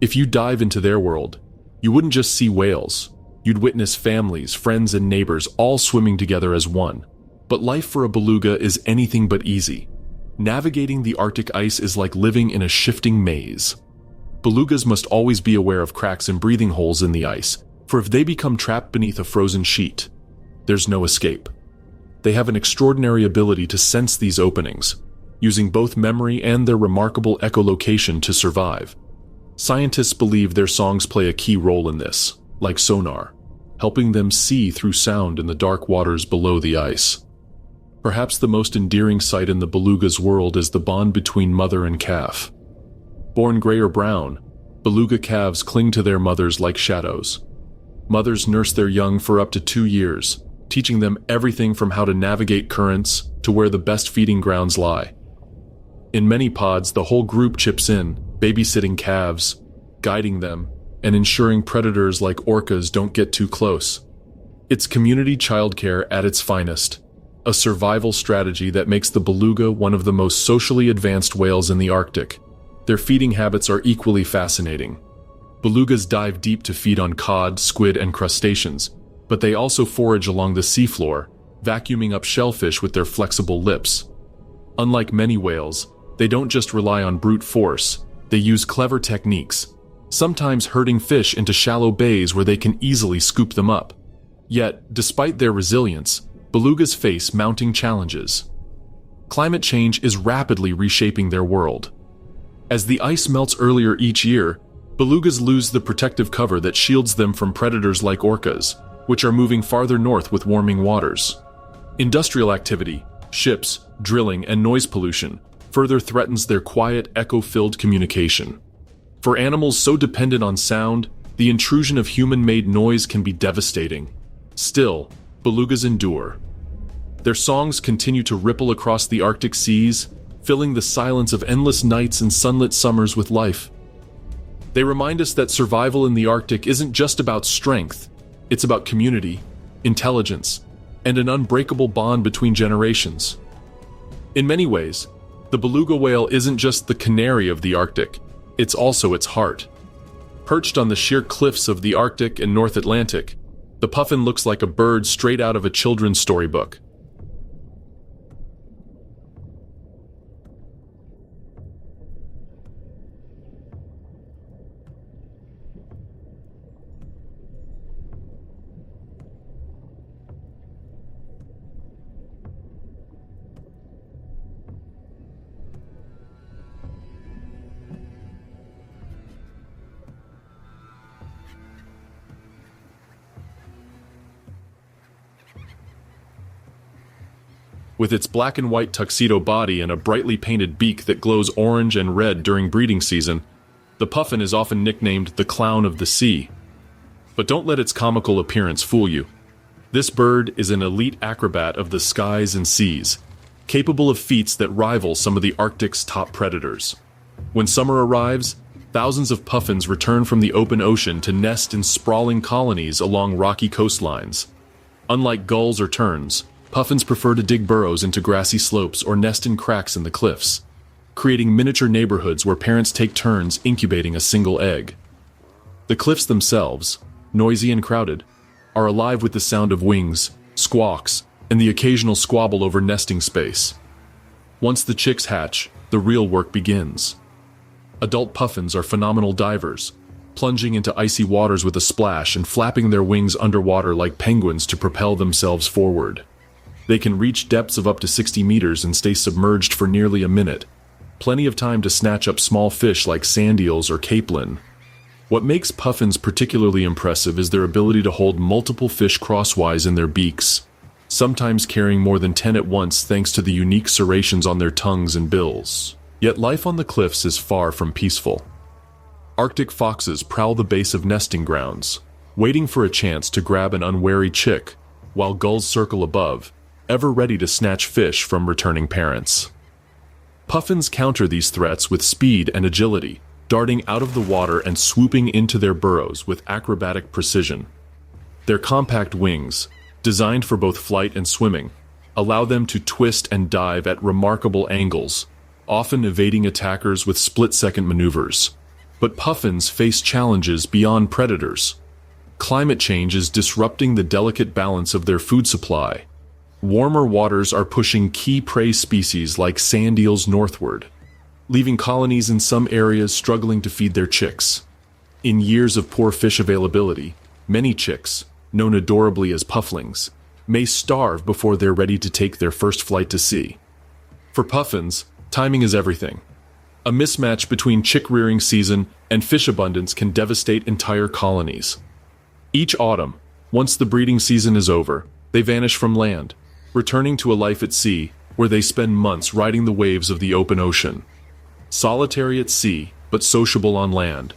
If you dive into their world, you wouldn't just see whales, you'd witness families, friends, and neighbors all swimming together as one. But life for a beluga is anything but easy. Navigating the Arctic ice is like living in a shifting maze. Belugas must always be aware of cracks and breathing holes in the ice, for if they become trapped beneath a frozen sheet, there's no escape. They have an extraordinary ability to sense these openings, using both memory and their remarkable echolocation to survive. Scientists believe their songs play a key role in this, like sonar, helping them see through sound in the dark waters below the ice. Perhaps the most endearing sight in the beluga's world is the bond between mother and calf. Born gray or brown, beluga calves cling to their mothers like shadows. Mothers nurse their young for up to 2 years, teaching them everything from how to navigate currents to where the best feeding grounds lie. In many pods, the whole group chips in, babysitting calves, guiding them, and ensuring predators like orcas don't get too close. It's community childcare at its finest, a survival strategy that makes the beluga one of the most socially advanced whales in the Arctic. Their feeding habits are equally fascinating. Belugas dive deep to feed on cod, squid, and crustaceans, but they also forage along the seafloor, vacuuming up shellfish with their flexible lips. Unlike many whales, they don't just rely on brute force, they use clever techniques, sometimes herding fish into shallow bays where they can easily scoop them up. Yet, despite their resilience, belugas face mounting challenges. Climate change is rapidly reshaping their world. As the ice melts earlier each year, belugas lose the protective cover that shields them from predators like orcas, which are moving farther north with warming waters. Industrial activity, ships, drilling, and noise pollution further threatens their quiet, echo-filled communication. For animals so dependent on sound, the intrusion of human-made noise can be devastating. Still, belugas endure. Their songs continue to ripple across the Arctic seas, filling the silence of endless nights and sunlit summers with life. They remind us that survival in the Arctic isn't just about strength, it's about community, intelligence, and an unbreakable bond between generations. In many ways, the beluga whale isn't just the canary of the Arctic, it's also its heart. Perched on the sheer cliffs of the Arctic and North Atlantic, the puffin looks like a bird straight out of a children's storybook. With its black and white tuxedo body and a brightly painted beak that glows orange and red during breeding season, the puffin is often nicknamed the clown of the sea. But don't let its comical appearance fool you. This bird is an elite acrobat of the skies and seas, capable of feats that rival some of the Arctic's top predators. When summer arrives, thousands of puffins return from the open ocean to nest in sprawling colonies along rocky coastlines. Unlike gulls or terns, puffins prefer to dig burrows into grassy slopes or nest in cracks in the cliffs, creating miniature neighborhoods where parents take turns incubating a single egg. The cliffs themselves, noisy and crowded, are alive with the sound of wings, squawks, and the occasional squabble over nesting space. Once the chicks hatch, the real work begins. Adult puffins are phenomenal divers, plunging into icy waters with a splash and flapping their wings underwater like penguins to propel themselves forward. They can reach depths of up to 60 meters and stay submerged for nearly a minute, plenty of time to snatch up small fish like sand eels or capelin. What makes puffins particularly impressive is their ability to hold multiple fish crosswise in their beaks, sometimes carrying more than 10 at once thanks to the unique serrations on their tongues and bills. Yet life on the cliffs is far from peaceful. Arctic foxes prowl the base of nesting grounds, waiting for a chance to grab an unwary chick, while gulls circle above, ever ready to snatch fish from returning parents. Puffins counter these threats with speed and agility, darting out of the water and swooping into their burrows with acrobatic precision. Their compact wings, designed for both flight and swimming, allow them to twist and dive at remarkable angles, often evading attackers with split-second maneuvers. But puffins face challenges beyond predators. Climate change is disrupting the delicate balance of their food supply. Warmer waters are pushing key prey species like sand eels northward, leaving colonies in some areas struggling to feed their chicks. In years of poor fish availability, many chicks, known adorably as pufflings, may starve before they're ready to take their first flight to sea. For puffins, timing is everything. A mismatch between chick-rearing season and fish abundance can devastate entire colonies. Each autumn, once the breeding season is over, they vanish from land, returning to a life at sea, where they spend months riding the waves of the open ocean. Solitary at sea, but sociable on land.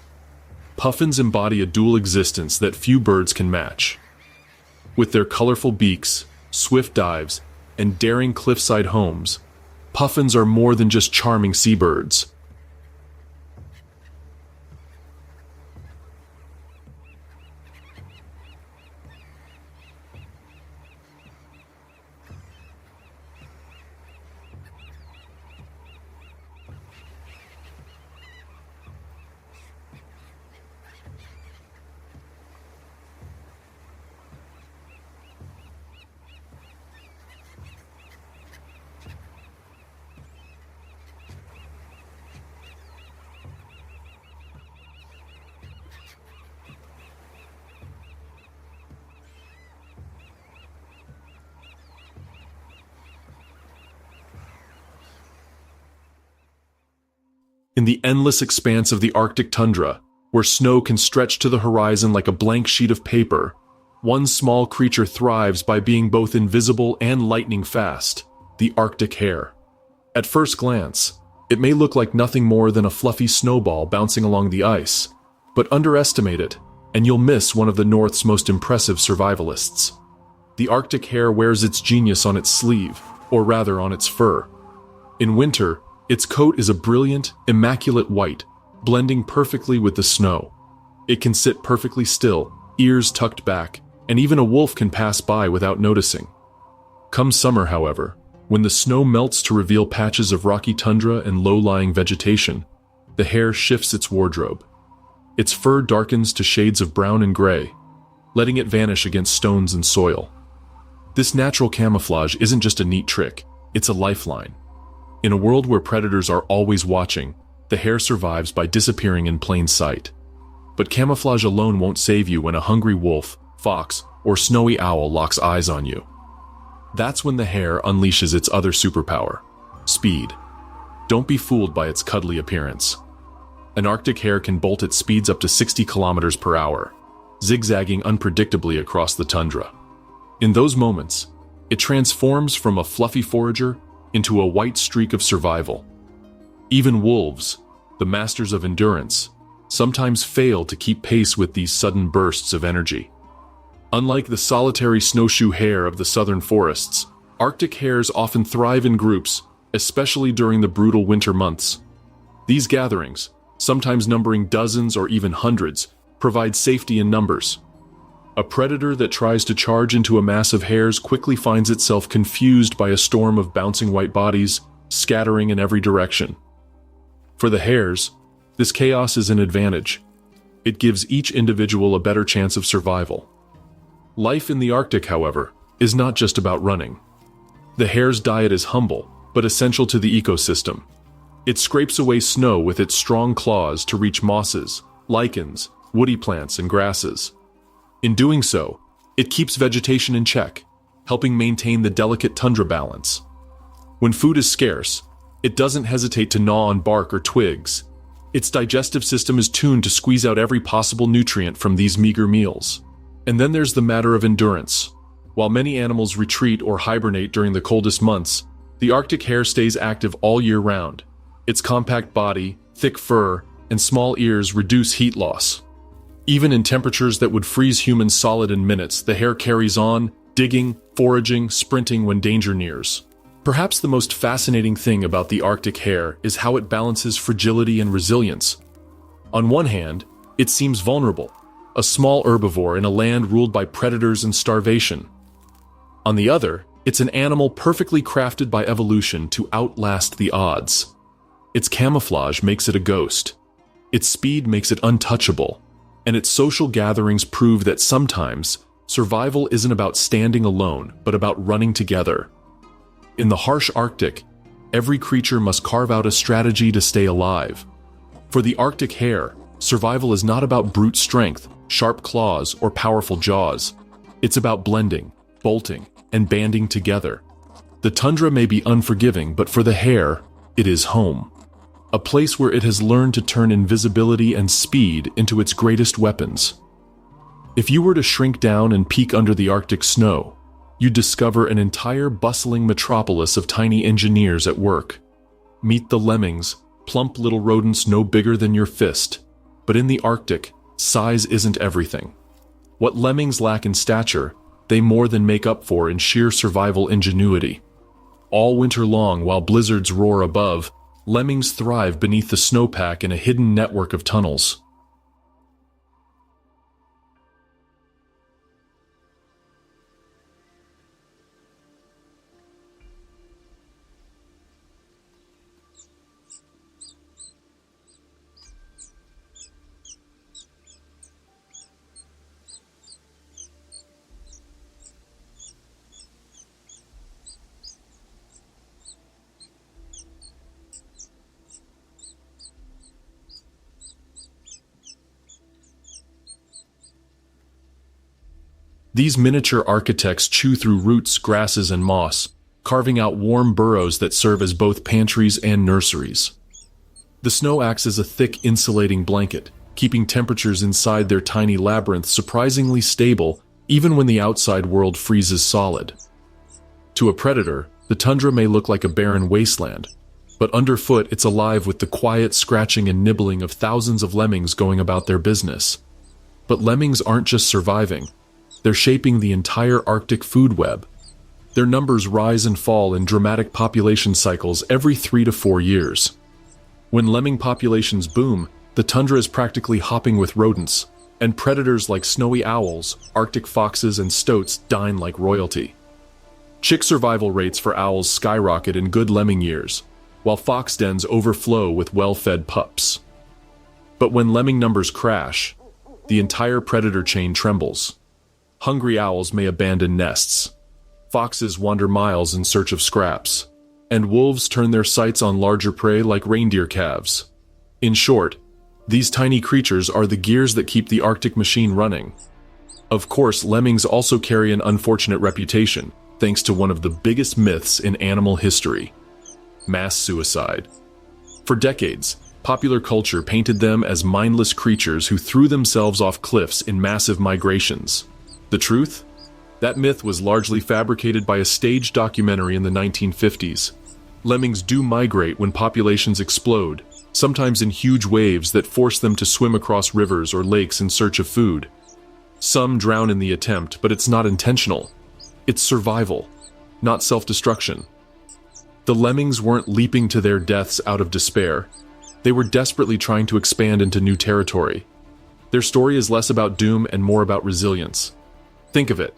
Puffins embody a dual existence that few birds can match. With their colorful beaks, swift dives, and daring cliffside homes, puffins are more than just charming seabirds. In the endless expanse of the Arctic tundra, where snow can stretch to the horizon like a blank sheet of paper, one small creature thrives by being both invisible and lightning fast: the Arctic hare. At first glance, it may look like nothing more than a fluffy snowball bouncing along the ice, but underestimate it, and you'll miss one of the North's most impressive survivalists. The Arctic hare wears its genius on its sleeve, or rather on its fur. In winter, its coat is a brilliant, immaculate white, blending perfectly with the snow. It can sit perfectly still, ears tucked back, and even a wolf can pass by without noticing. Come summer, however, when the snow melts to reveal patches of rocky tundra and low-lying vegetation, the hare shifts its wardrobe. Its fur darkens to shades of brown and gray, letting it vanish against stones and soil. This natural camouflage isn't just a neat trick, it's a lifeline. In a world where predators are always watching, the hare survives by disappearing in plain sight. But camouflage alone won't save you when a hungry wolf, fox, or snowy owl locks eyes on you. That's when the hare unleashes its other superpower: speed. Don't be fooled by its cuddly appearance. An Arctic hare can bolt at speeds up to 60 kilometers per hour, zigzagging unpredictably across the tundra. In those moments, it transforms from a fluffy forager into a white streak of survival. Even wolves, the masters of endurance, sometimes fail to keep pace with these sudden bursts of energy. Unlike the solitary snowshoe hare of the southern forests, Arctic hares often thrive in groups, especially during the brutal winter months. These gatherings, sometimes numbering dozens or even hundreds, provide safety in numbers. A predator that tries to charge into a mass of hares quickly finds itself confused by a storm of bouncing white bodies, scattering in every direction. For the hares, this chaos is an advantage. It gives each individual a better chance of survival. Life in the Arctic, however, is not just about running. The hare's diet is humble, but essential to the ecosystem. It scrapes away snow with its strong claws to reach mosses, lichens, woody plants, and grasses. In doing so, it keeps vegetation in check, helping maintain the delicate tundra balance. When food is scarce, it doesn't hesitate to gnaw on bark or twigs. Its digestive system is tuned to squeeze out every possible nutrient from these meager meals. And then there's the matter of endurance. While many animals retreat or hibernate during the coldest months, the Arctic hare stays active all year round. Its compact body, thick fur, and small ears reduce heat loss. Even in temperatures that would freeze humans solid in minutes, the hare carries on, digging, foraging, sprinting when danger nears. Perhaps the most fascinating thing about the Arctic hare is how it balances fragility and resilience. On one hand, it seems vulnerable, a small herbivore in a land ruled by predators and starvation. On the other, it's an animal perfectly crafted by evolution to outlast the odds. Its camouflage makes it a ghost. Its speed makes it untouchable. And its social gatherings prove that sometimes survival isn't about standing alone, but about running together. In the harsh Arctic, every creature must carve out a strategy to stay alive. For the Arctic hare, survival is not about brute strength, sharp claws, or powerful jaws. It's about blending, bolting, and banding together. The tundra may be unforgiving, but for the hare, it is home. A place where it has learned to turn invisibility and speed into its greatest weapons. If you were to shrink down and peek under the Arctic snow, you'd discover an entire bustling metropolis of tiny engineers at work. Meet the lemmings, plump little rodents no bigger than your fist. But in the Arctic, size isn't everything. What lemmings lack in stature, they more than make up for in sheer survival ingenuity. All winter long, while blizzards roar above, lemmings thrive beneath the snowpack in a hidden network of tunnels. These miniature architects chew through roots, grasses, and moss, carving out warm burrows that serve as both pantries and nurseries. The snow acts as a thick, insulating blanket, keeping temperatures inside their tiny labyrinth surprisingly stable even when the outside world freezes solid. To a predator, the tundra may look like a barren wasteland, but underfoot it's alive with the quiet scratching and nibbling of thousands of lemmings going about their business. But lemmings aren't just surviving. They're shaping the entire Arctic food web. Their numbers rise and fall in dramatic population cycles every 3 to 4 years. When lemming populations boom, the tundra is practically hopping with rodents, and predators like snowy owls, Arctic foxes, and stoats dine like royalty. Chick survival rates for owls skyrocket in good lemming years, while fox dens overflow with well-fed pups. But when lemming numbers crash, the entire predator chain trembles. Hungry owls may abandon nests. Foxes wander miles in search of scraps. And wolves turn their sights on larger prey like reindeer calves. In short, these tiny creatures are the gears that keep the Arctic machine running. Of course, lemmings also carry an unfortunate reputation, thanks to one of the biggest myths in animal history: mass suicide. For decades, popular culture painted them as mindless creatures who threw themselves off cliffs in massive migrations. The truth? That myth was largely fabricated by a staged documentary in the 1950s. Lemmings do migrate when populations explode, sometimes in huge waves that force them to swim across rivers or lakes in search of food. Some drown in the attempt, but it's not intentional. It's survival, not self-destruction. The lemmings weren't leaping to their deaths out of despair. They were desperately trying to expand into new territory. Their story is less about doom and more about resilience. Think of it.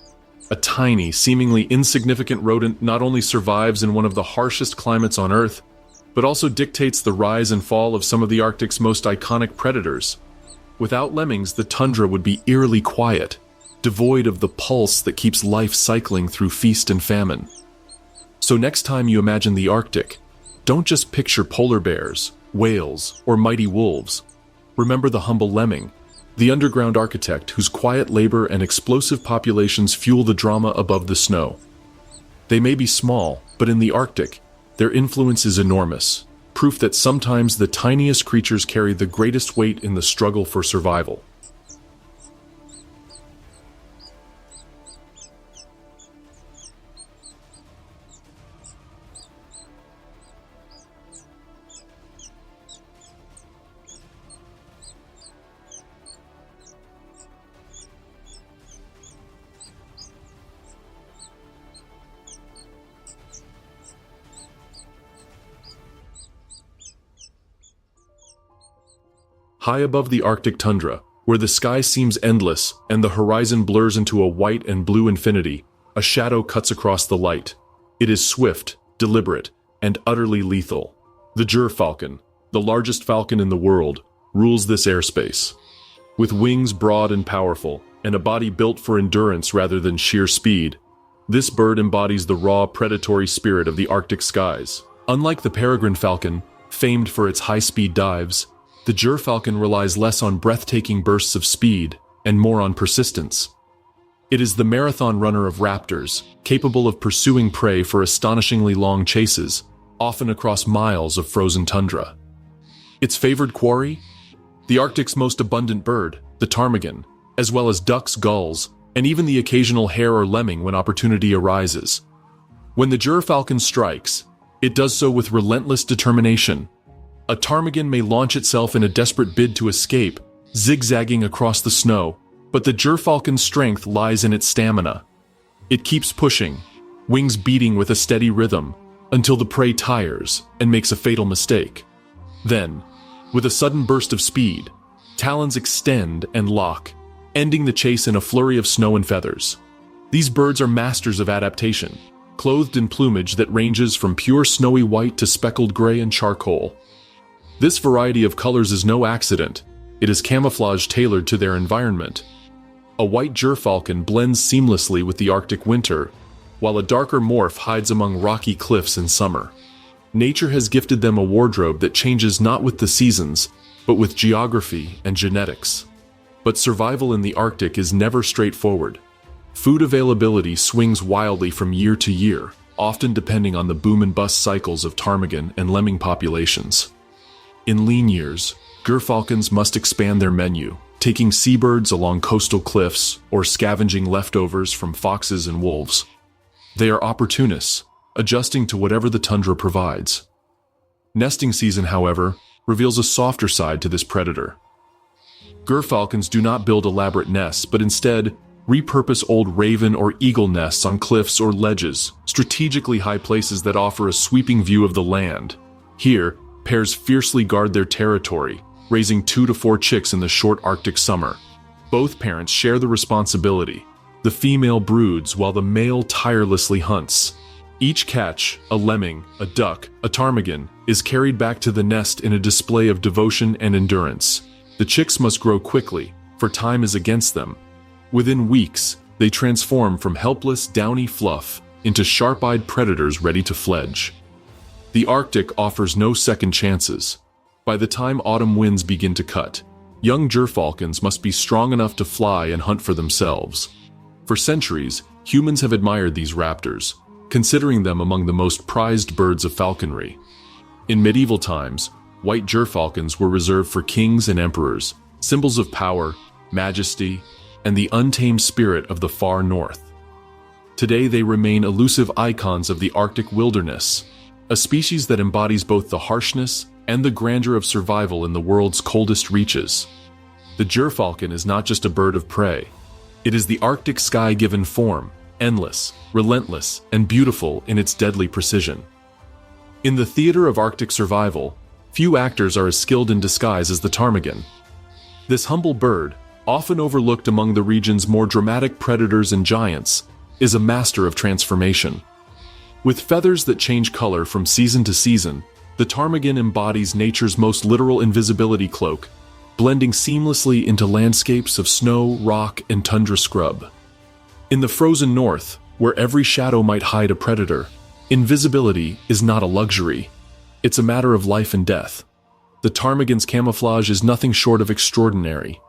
A tiny, seemingly insignificant rodent not only survives in one of the harshest climates on Earth, but also dictates the rise and fall of some of the Arctic's most iconic predators. Without lemmings, the tundra would be eerily quiet, devoid of the pulse that keeps life cycling through feast and famine. So next time you imagine the Arctic, don't just picture polar bears, whales, or mighty wolves. Remember the humble lemming, the underground architect whose quiet labor and explosive populations fuel the drama above the snow. They may be small, but in the Arctic, their influence is enormous, proof that sometimes the tiniest creatures carry the greatest weight in the struggle for survival. High above the Arctic tundra, where the sky seems endless and the horizon blurs into a white and blue infinity, a shadow cuts across the light. It is swift, deliberate, and utterly lethal. The gerfalcon, the largest falcon in the world, rules this airspace. With wings broad and powerful, and a body built for endurance rather than sheer speed, this bird embodies the raw, predatory spirit of the Arctic skies. Unlike the peregrine falcon, famed for its high-speed dives, the gerfalcon relies less on breathtaking bursts of speed and more on persistence. It is the marathon runner of raptors, capable of pursuing prey for astonishingly long chases, often across miles of frozen tundra. Its favored quarry? The Arctic's most abundant bird, the ptarmigan, as well as ducks, gulls, and even the occasional hare or lemming when opportunity arises. When the gerfalcon strikes, it does so with relentless determination. A ptarmigan may launch itself in a desperate bid to escape, zigzagging across the snow, but the gerfalcon's strength lies in its stamina. It keeps pushing, wings beating with a steady rhythm, until the prey tires and makes a fatal mistake. Then, with a sudden burst of speed, talons extend and lock, ending the chase in a flurry of snow and feathers. These birds are masters of adaptation, clothed in plumage that ranges from pure snowy white to speckled gray and charcoal. This variety of colors is no accident. It is camouflage tailored to their environment. A white gerfalcon blends seamlessly with the Arctic winter, while a darker morph hides among rocky cliffs in summer. Nature has gifted them a wardrobe that changes not with the seasons, but with geography and genetics. But survival in the Arctic is never straightforward. Food availability swings wildly from year to year, often depending on the boom and bust cycles of ptarmigan and lemming populations. In lean years, gerfalcons must expand their menu, taking seabirds along coastal cliffs or scavenging leftovers from foxes and wolves. They are opportunists, adjusting to whatever the tundra provides. Nesting season, however, reveals a softer side to this predator. Gerfalcons do not build elaborate nests, but instead repurpose old raven or eagle nests on cliffs or ledges, strategically high places that offer a sweeping view of the land. Here, pairs fiercely guard their territory, raising 2 to 4 chicks in the short Arctic summer. Both parents share the responsibility. The female broods while the male tirelessly hunts. Each catch, a lemming, a duck, a ptarmigan, is carried back to the nest in a display of devotion and endurance. The chicks must grow quickly, for time is against them. Within weeks, they transform from helpless, downy fluff into sharp-eyed predators ready to fledge. The Arctic offers no second chances. By the time autumn winds begin to cut, young gerfalcons must be strong enough to fly and hunt for themselves. For centuries, humans have admired these raptors, considering them among the most prized birds of falconry. In medieval times, white gerfalcons were reserved for kings and emperors, symbols of power, majesty, and the untamed spirit of the far north. Today they remain elusive icons of the Arctic wilderness, a species that embodies both the harshness and the grandeur of survival in the world's coldest reaches. The gerfalcon is not just a bird of prey. It is the Arctic sky given form, endless, relentless, and beautiful in its deadly precision. In the theater of Arctic survival, few actors are as skilled in disguise as the ptarmigan. This humble bird, often overlooked among the region's more dramatic predators and giants, is a master of transformation. With feathers that change color from season to season, the ptarmigan embodies nature's most literal invisibility cloak, blending seamlessly into landscapes of snow, rock, and tundra scrub. In the frozen north, where every shadow might hide a predator, invisibility is not a luxury. It's a matter of life and death. The ptarmigan's camouflage is nothing short of extraordinary.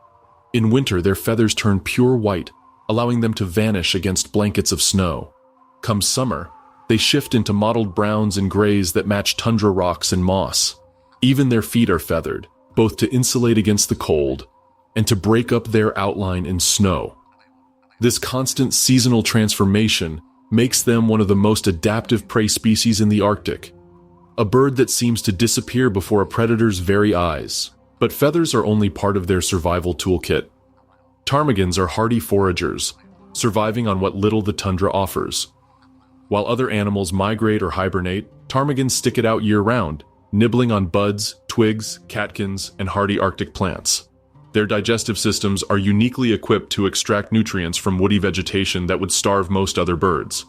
In winter, their feathers turn pure white, allowing them to vanish against blankets of snow. Come summer, they shift into mottled browns and grays that match tundra rocks and moss. Even their feet are feathered, both to insulate against the cold and to break up their outline in snow. This constant seasonal transformation makes them one of the most adaptive prey species in the Arctic, a bird that seems to disappear before a predator's very eyes. But feathers are only part of their survival toolkit. Ptarmigans are hardy foragers, surviving on what little the tundra offers. While other animals migrate or hibernate, ptarmigans stick it out year-round, nibbling on buds, twigs, catkins, and hardy Arctic plants. Their digestive systems are uniquely equipped to extract nutrients from woody vegetation that would starve most other birds.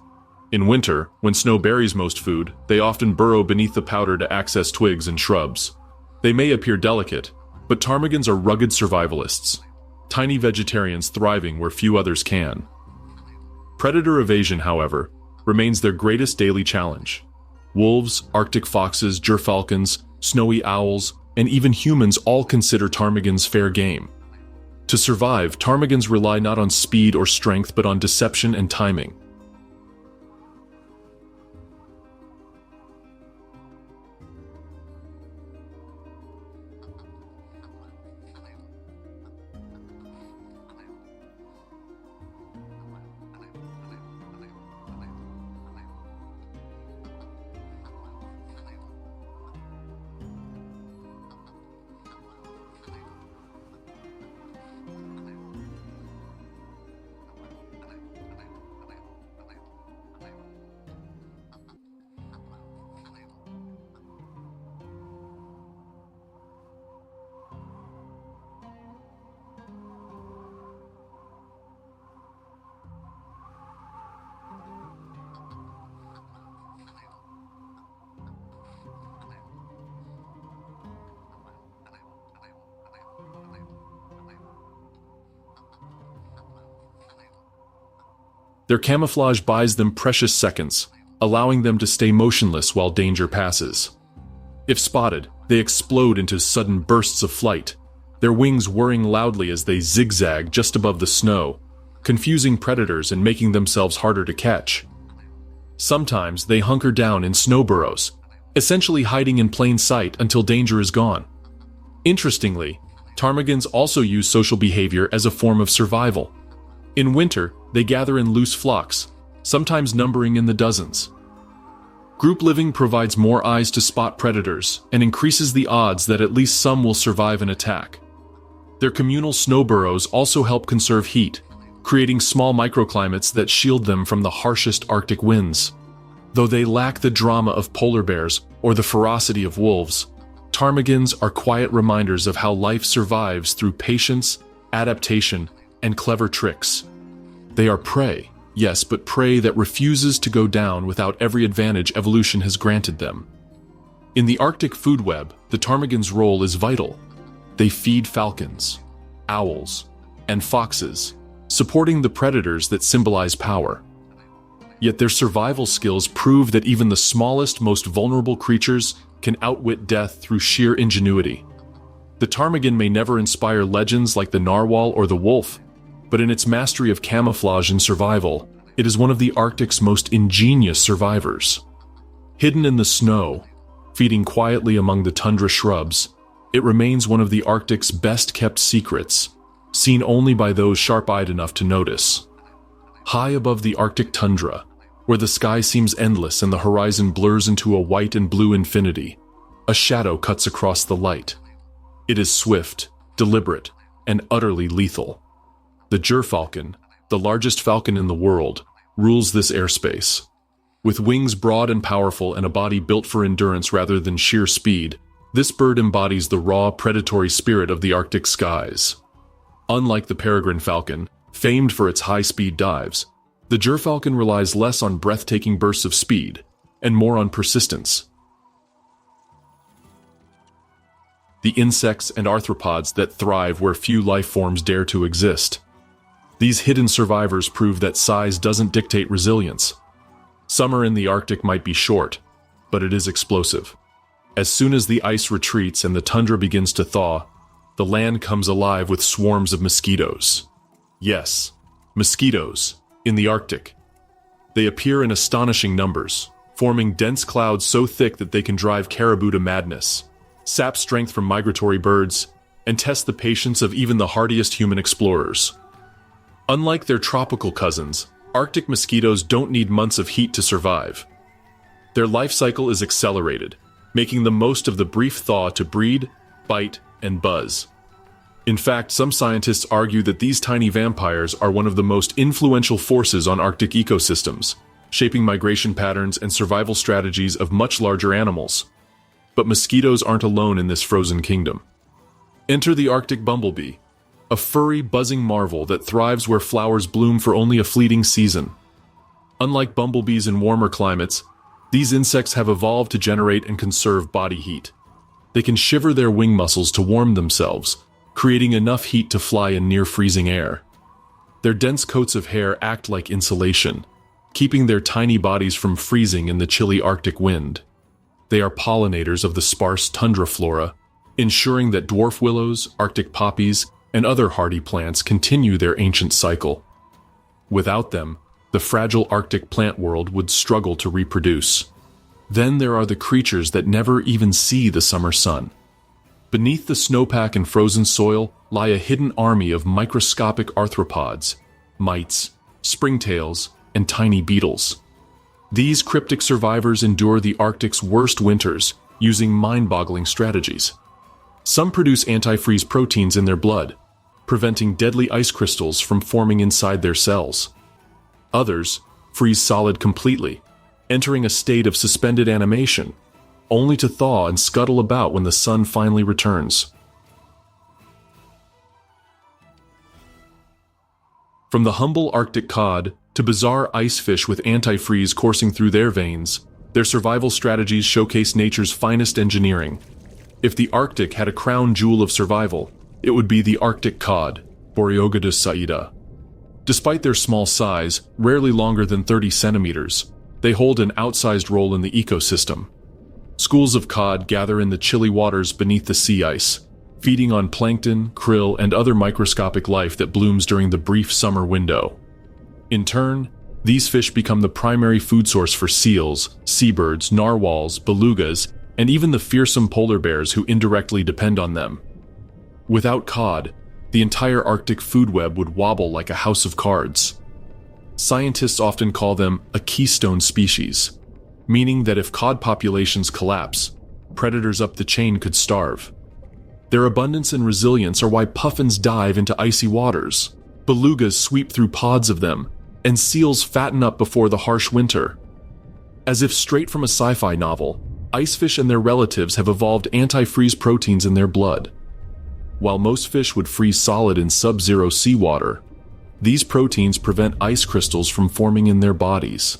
In winter, when snow buries most food, they often burrow beneath the powder to access twigs and shrubs. They may appear delicate, but ptarmigans are rugged survivalists, tiny vegetarians thriving where few others can. Predator evasion, however, remains their greatest daily challenge. Wolves, Arctic foxes, gerfalcons, snowy owls, and even humans all consider ptarmigans fair game. To survive, ptarmigans rely not on speed or strength but on deception and timing. Their camouflage buys them precious seconds, allowing them to stay motionless while danger passes. If spotted, they explode into sudden bursts of flight, their wings whirring loudly as they zigzag just above the snow, confusing predators and making themselves harder to catch. Sometimes they hunker down in snow burrows, essentially hiding in plain sight until danger is gone. Interestingly, ptarmigans also use social behavior as a form of survival. In winter, they gather in loose flocks, sometimes numbering in the dozens. Group living provides more eyes to spot predators and increases the odds that at least some will survive an attack. Their communal snow burrows also help conserve heat, creating small microclimates that shield them from the harshest Arctic winds. Though they lack the drama of polar bears or the ferocity of wolves, ptarmigans are quiet reminders of how life survives through patience, adaptation, and clever tricks. They are prey, yes, but prey that refuses to go down without every advantage evolution has granted them. In the Arctic food web, the ptarmigan's role is vital. They feed falcons, owls, and foxes, supporting the predators that symbolize power. Yet their survival skills prove that even the smallest, most vulnerable creatures can outwit death through sheer ingenuity. The ptarmigan may never inspire legends like the narwhal or the wolf, but in its mastery of camouflage and survival, it is one of the Arctic's most ingenious survivors. Hidden in the snow, feeding quietly among the tundra shrubs, it remains one of the Arctic's best-kept secrets, seen only by those sharp-eyed enough to notice. High above the Arctic tundra, where the sky seems endless and the horizon blurs into a white and blue infinity, a shadow cuts across the light. It is swift, deliberate, and utterly lethal. The gerfalcon, the largest falcon in the world, rules this airspace. With wings broad and powerful and a body built for endurance rather than sheer speed, this bird embodies the raw, predatory spirit of the Arctic skies. Unlike the peregrine falcon, famed for its high-speed dives, the gerfalcon relies less on breathtaking bursts of speed and more on persistence. The insects and arthropods that thrive where few life forms dare to exist. These hidden survivors prove that size doesn't dictate resilience. Summer in the Arctic might be short, but it is explosive. As soon as the ice retreats and the tundra begins to thaw, the land comes alive with swarms of mosquitoes. Yes, mosquitoes in the Arctic. They appear in astonishing numbers, forming dense clouds so thick that they can drive caribou to madness, sap strength from migratory birds, and test the patience of even the hardiest human explorers. Unlike their tropical cousins, Arctic mosquitoes don't need months of heat to survive. Their life cycle is accelerated, making the most of the brief thaw to breed, bite, and buzz. In fact, some scientists argue that these tiny vampires are one of the most influential forces on Arctic ecosystems, shaping migration patterns and survival strategies of much larger animals. But mosquitoes aren't alone in this frozen kingdom. Enter the Arctic bumblebee, a furry, buzzing marvel that thrives where flowers bloom for only a fleeting season. Unlike bumblebees in warmer climates, these insects have evolved to generate and conserve body heat. They can shiver their wing muscles to warm themselves, creating enough heat to fly in near-freezing air. Their dense coats of hair act like insulation, keeping their tiny bodies from freezing in the chilly Arctic wind. They are pollinators of the sparse tundra flora, ensuring that dwarf willows, Arctic poppies, and other hardy plants continue their ancient cycle. Without them, the fragile Arctic plant world would struggle to reproduce. Then there are the creatures that never even see the summer sun. Beneath the snowpack and frozen soil lie a hidden army of microscopic arthropods, mites, springtails, and tiny beetles. These cryptic survivors endure the Arctic's worst winters using mind-boggling strategies. Some produce antifreeze proteins in their blood, preventing deadly ice crystals from forming inside their cells. Others freeze solid completely, entering a state of suspended animation, only to thaw and scuttle about when the sun finally returns. From the humble Arctic cod to bizarre ice fish with antifreeze coursing through their veins, their survival strategies showcase nature's finest engineering. If the Arctic had a crown jewel of survival, it would be the Arctic cod, Boreogodus saida. Despite their small size, rarely longer than 30 centimeters, they hold an outsized role in the ecosystem. Schools of cod gather in the chilly waters beneath the sea ice, feeding on plankton, krill, and other microscopic life that blooms during the brief summer window. In turn, these fish become the primary food source for seals, seabirds, narwhals, belugas, and even the fearsome polar bears who indirectly depend on them. Without cod, the entire Arctic food web would wobble like a house of cards. Scientists often call them a keystone species, meaning that if cod populations collapse, predators up the chain could starve. Their abundance and resilience are why puffins dive into icy waters, belugas sweep through pods of them, and seals fatten up before the harsh winter. As if straight from a sci-fi novel, icefish and their relatives have evolved anti-freeze proteins in their blood. While most fish would freeze solid in subzero seawater, these proteins prevent ice crystals from forming in their bodies.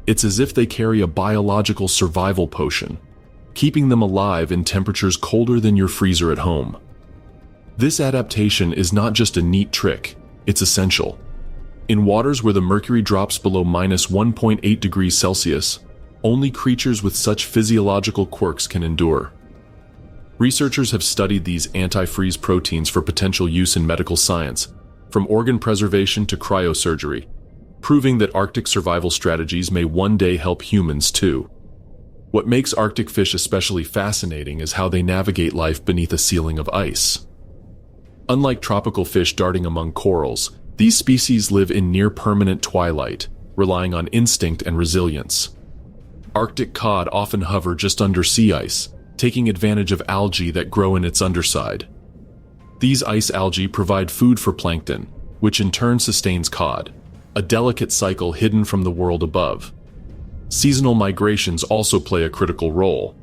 It's as if they carry a biological survival potion, keeping them alive in temperatures colder than your freezer at home. This adaptation is not just a neat trick, it's essential. In waters where the mercury drops below -1.8 degrees Celsius, only creatures with such physiological quirks can endure. Researchers have studied these anti-freeze proteins for potential use in medical science, from organ preservation to cryosurgery, proving that Arctic survival strategies may one day help humans too. What makes Arctic fish especially fascinating is how they navigate life beneath a ceiling of ice. Unlike tropical fish darting among corals, these species live in near-permanent twilight, relying on instinct and resilience. Arctic cod often hover just under sea ice, taking advantage of algae that grow in its underside. These ice algae provide food for plankton, which in turn sustains cod, a delicate cycle hidden from the world above. Seasonal migrations also play a critical role.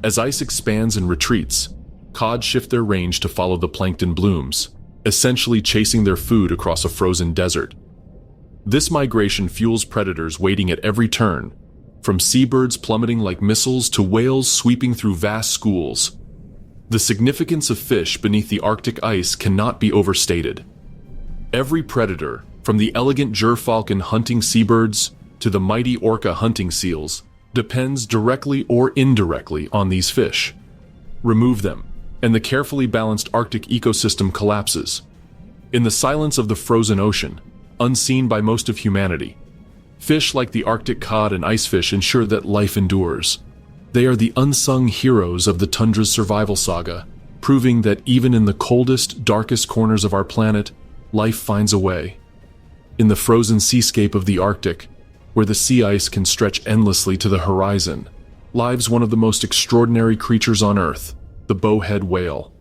As ice expands and retreats, cod shift their range to follow the plankton blooms, essentially chasing their food across a frozen desert. This migration fuels predators waiting at every turn, from seabirds plummeting like missiles to whales sweeping through vast schools. The significance of fish beneath the Arctic ice cannot be overstated. Every predator, from the elegant gerfalcon hunting seabirds to the mighty orca hunting seals, depends directly or indirectly on these fish. Remove them, and the carefully balanced Arctic ecosystem collapses. In the silence of the frozen ocean, unseen by most of humanity, fish like the Arctic cod and icefish ensure that life endures. They are the unsung heroes of the tundra's survival saga, proving that even in the coldest, darkest corners of our planet, life finds a way. In the frozen seascape of the Arctic, where the sea ice can stretch endlessly to the horizon, lives one of the most extraordinary creatures on Earth, the bowhead whale.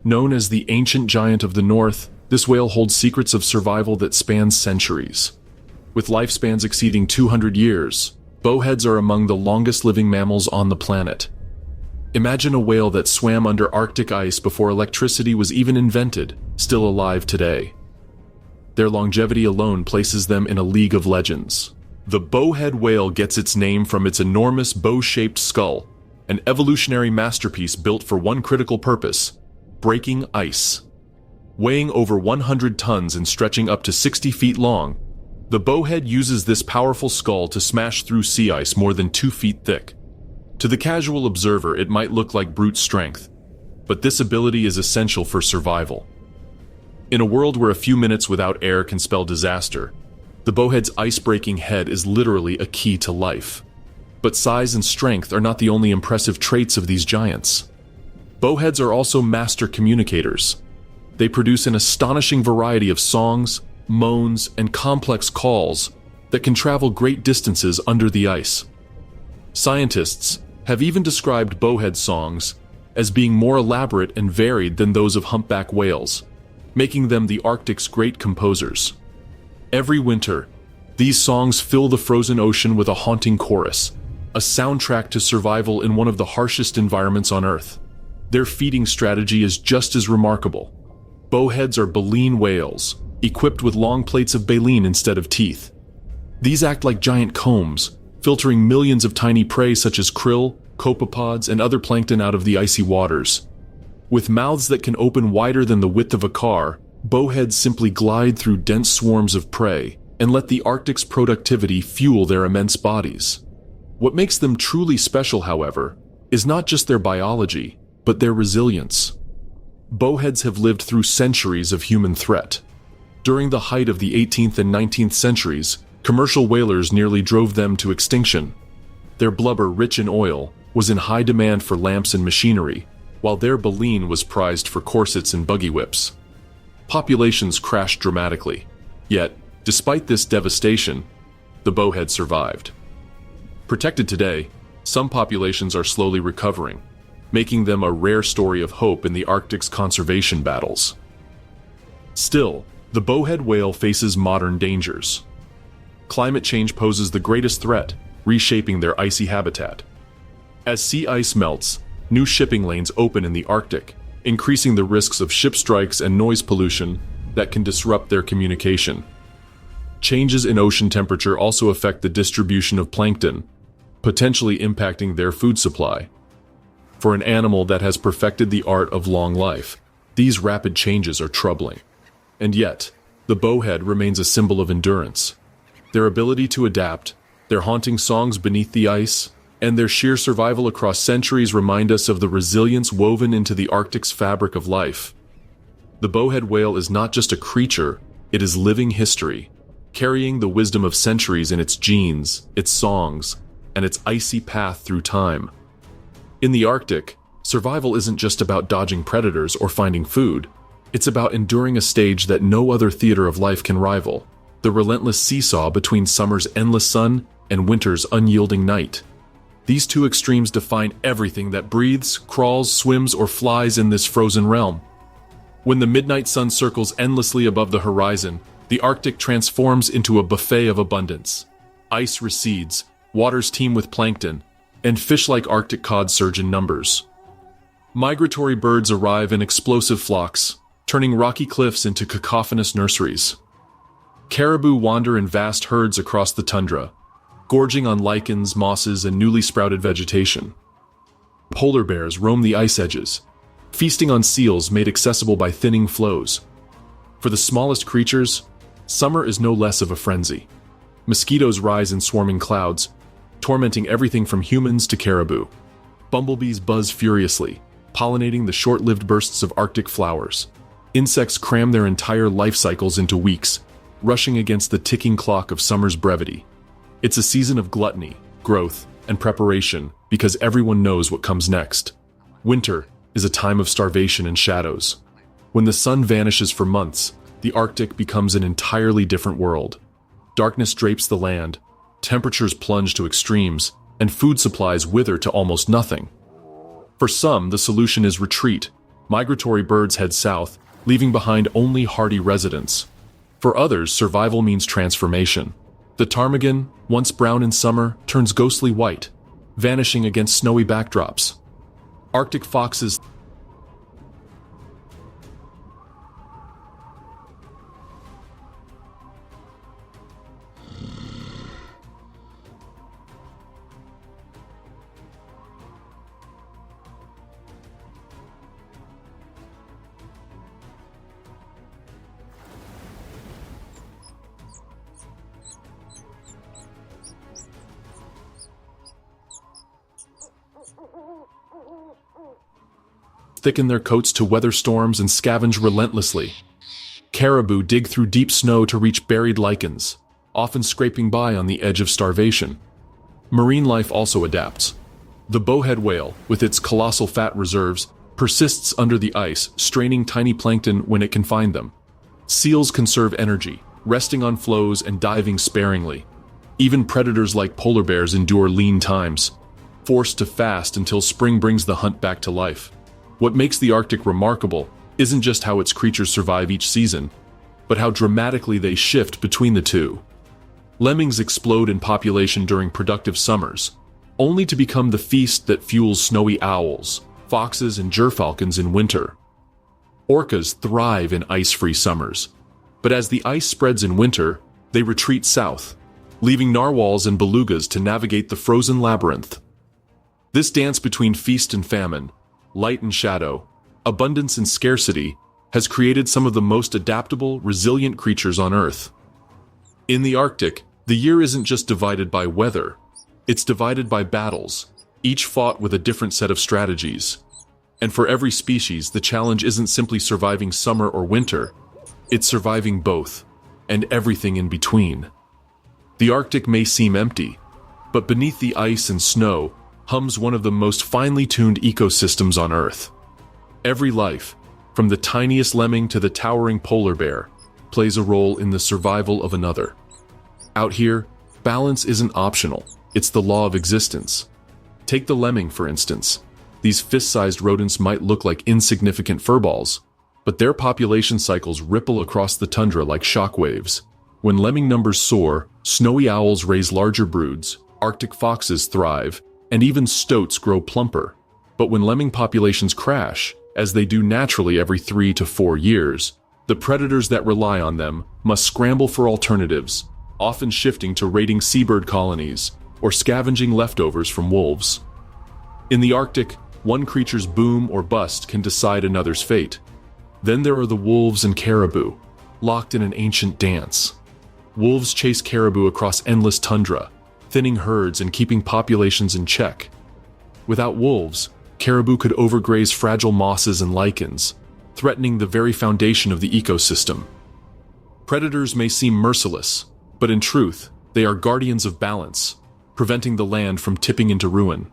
Known as the ancient giant of the North, this whale holds secrets of survival that span centuries. With lifespans exceeding 200 years, bowheads are among the longest living mammals on the planet. Imagine a whale that swam under Arctic ice before electricity was even invented, still alive today. Their longevity alone places them in a league of legends. The bowhead whale gets its name from its enormous bow-shaped skull, an evolutionary masterpiece built for one critical purpose: breaking ice. Weighing over 100 tons and stretching up to 60 feet long, the bowhead uses this powerful skull to smash through sea ice more than 2 feet thick. To the casual observer, it might look like brute strength, but this ability is essential for survival. In a world where a few minutes without air can spell disaster, the bowhead's ice-breaking head is literally a key to life. But size and strength are not the only impressive traits of these giants. Bowheads are also master communicators. They produce an astonishing variety of songs, moans, and complex calls that can travel great distances under the ice. Scientists have even described bowhead songs as being more elaborate and varied than those of humpback whales, making them the Arctic's great composers. Every winter, these songs fill the frozen ocean with a haunting chorus, a soundtrack to survival in one of the harshest environments on Earth. Their feeding strategy is just as remarkable. Bowheads are baleen whales, equipped with long plates of baleen instead of teeth. These act like giant combs, filtering millions of tiny prey such as krill, copepods, and other plankton out of the icy waters. With mouths that can open wider than the width of a car, Bowheads simply glide through dense swarms of prey and let the Arctic's productivity fuel their immense bodies. What makes them truly special, however, is not just their biology, but their resilience. Bowheads have lived through centuries of human threat. During the height of the 18th and 19th centuries, commercial whalers nearly drove them to extinction. Their blubber, rich in oil, was in high demand for lamps and machinery, while their baleen was prized for corsets and buggy whips. Populations crashed dramatically. Yet, despite this devastation, the bowhead survived. Protected today, some populations are slowly recovering, making them a rare story of hope in the Arctic's conservation battles. Still, the bowhead whale faces modern dangers. Climate change poses the greatest threat, reshaping their icy habitat. As sea ice melts, new shipping lanes open in the Arctic, increasing the risks of ship strikes and noise pollution that can disrupt their communication. Changes in ocean temperature also affect the distribution of plankton, potentially impacting their food supply. For an animal that has perfected the art of long life, these rapid changes are troubling. And yet, the bowhead remains a symbol of endurance. Their ability to adapt, their haunting songs beneath the ice, and their sheer survival across centuries remind us of the resilience woven into the Arctic's fabric of life. The bowhead whale is not just a creature, it is living history, carrying the wisdom of centuries in its genes, its songs, and its icy path through time. In the Arctic, survival isn't just about dodging predators or finding food. It's about enduring a stage that no other theater of life can rival, the relentless seesaw between summer's endless sun and winter's unyielding night. These two extremes define everything that breathes, crawls, swims, or flies in this frozen realm. When the midnight sun circles endlessly above the horizon, the Arctic transforms into a buffet of abundance. Ice recedes, waters teem with plankton, and fish-like Arctic cod surge in numbers. Migratory birds arrive in explosive flocks, turning rocky cliffs into cacophonous nurseries. Caribou wander in vast herds across the tundra, gorging on lichens, mosses, and newly sprouted vegetation. Polar bears roam the ice edges, feasting on seals made accessible by thinning floes. For the smallest creatures, summer is no less of a frenzy. Mosquitoes rise in swarming clouds, tormenting everything from humans to caribou. Bumblebees buzz furiously, pollinating the short-lived bursts of Arctic flowers. Insects cram their entire life cycles into weeks, rushing against the ticking clock of summer's brevity. It's a season of gluttony, growth, and preparation because everyone knows what comes next. Winter is a time of starvation and shadows. When the sun vanishes for months, the Arctic becomes an entirely different world. Darkness drapes the land, temperatures plunge to extremes, and food supplies wither to almost nothing. For some, the solution is retreat. Migratory birds head south, leaving behind only hardy residents. For others, survival means transformation. The ptarmigan, once brown in summer, turns ghostly white, vanishing against snowy backdrops. Arctic foxes thicken their coats to weather storms and scavenge relentlessly. Caribou dig through deep snow to reach buried lichens, often scraping by on the edge of starvation. Marine life also adapts. The bowhead whale, with its colossal fat reserves, persists under the ice, straining tiny plankton when it can find them. Seals conserve energy, resting on floes and diving sparingly. Even predators like polar bears endure lean times, forced to fast until spring brings the hunt back to life. What makes the Arctic remarkable isn't just how its creatures survive each season, but how dramatically they shift between the two. Lemmings explode in population during productive summers, only to become the feast that fuels snowy owls, foxes, and gerfalcons in winter. Orcas thrive in ice-free summers, but as the ice spreads in winter, they retreat south, leaving narwhals and belugas to navigate the frozen labyrinth. This dance between feast and famine, light and shadow, abundance and scarcity, has created some of the most adaptable, resilient creatures on Earth. In the Arctic, the year isn't just divided by weather, it's divided by battles, each fought with a different set of strategies. And for every species, the challenge isn't simply surviving summer or winter, it's surviving both, and everything in between. The Arctic may seem empty, but beneath the ice and snow hums one of the most finely tuned ecosystems on Earth. Every life, from the tiniest lemming to the towering polar bear, plays a role in the survival of another. Out here, balance isn't optional, it's the law of existence. Take the lemming, for instance. These fist-sized rodents might look like insignificant furballs, but their population cycles ripple across the tundra like shockwaves. When lemming numbers soar, snowy owls raise larger broods, Arctic foxes thrive, and even stoats grow plumper. But when lemming populations crash, as they do naturally every 3 to 4 years, the predators that rely on them must scramble for alternatives, often shifting to raiding seabird colonies or scavenging leftovers from wolves. In the Arctic, one creature's boom or bust can decide another's fate. Then there are the wolves and caribou, locked in an ancient dance. Wolves chase caribou across endless tundra, thinning herds and keeping populations in check. Without wolves, caribou could overgraze fragile mosses and lichens, threatening the very foundation of the ecosystem. Predators may seem merciless, but in truth, they are guardians of balance, preventing the land from tipping into ruin.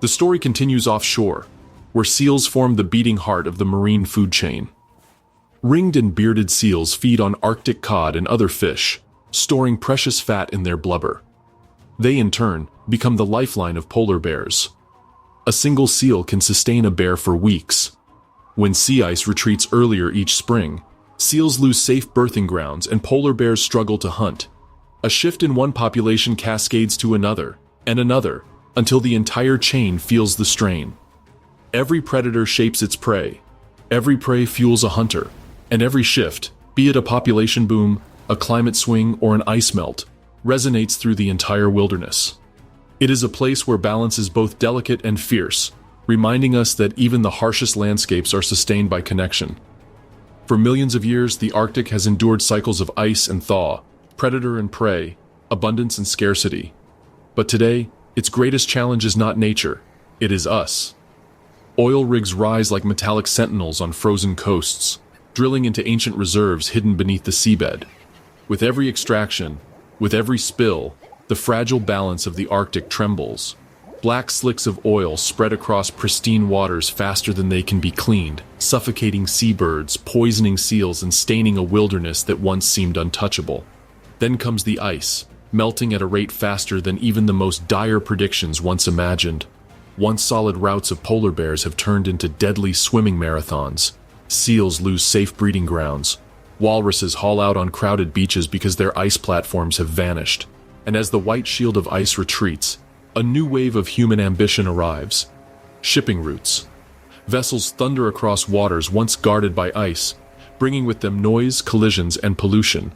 The story continues offshore, where seals form the beating heart of the marine food chain. Ringed and bearded seals feed on Arctic cod and other fish, storing precious fat in their blubber. They, in turn, become the lifeline of polar bears. A single seal can sustain a bear for weeks. When sea ice retreats earlier each spring, seals lose safe birthing grounds and polar bears struggle to hunt. A shift in one population cascades to another, and another, until the entire chain feels the strain. Every predator shapes its prey, every prey fuels a hunter, and every shift, be it a population boom, a climate swing, or an ice melt, resonates through the entire wilderness. It is a place where balance is both delicate and fierce, reminding us that even the harshest landscapes are sustained by connection. For millions of years, the Arctic has endured cycles of ice and thaw, predator and prey, abundance and scarcity. But today, its greatest challenge is not nature, it is us. Oil rigs rise like metallic sentinels on frozen coasts, drilling into ancient reserves hidden beneath the seabed. With every extraction, with every spill, the fragile balance of the Arctic trembles. Black slicks of oil spread across pristine waters faster than they can be cleaned, suffocating seabirds, poisoning seals, and staining a wilderness that once seemed untouchable. Then comes the ice, melting at a rate faster than even the most dire predictions once imagined. Once solid routes of polar bears have turned into deadly swimming marathons. Seals lose safe breeding grounds. Walruses haul out on crowded beaches because their ice platforms have vanished. And as the white shield of ice retreats, a new wave of human ambition arrives. Shipping routes. Vessels thunder across waters once guarded by ice, bringing with them noise, collisions, and pollution.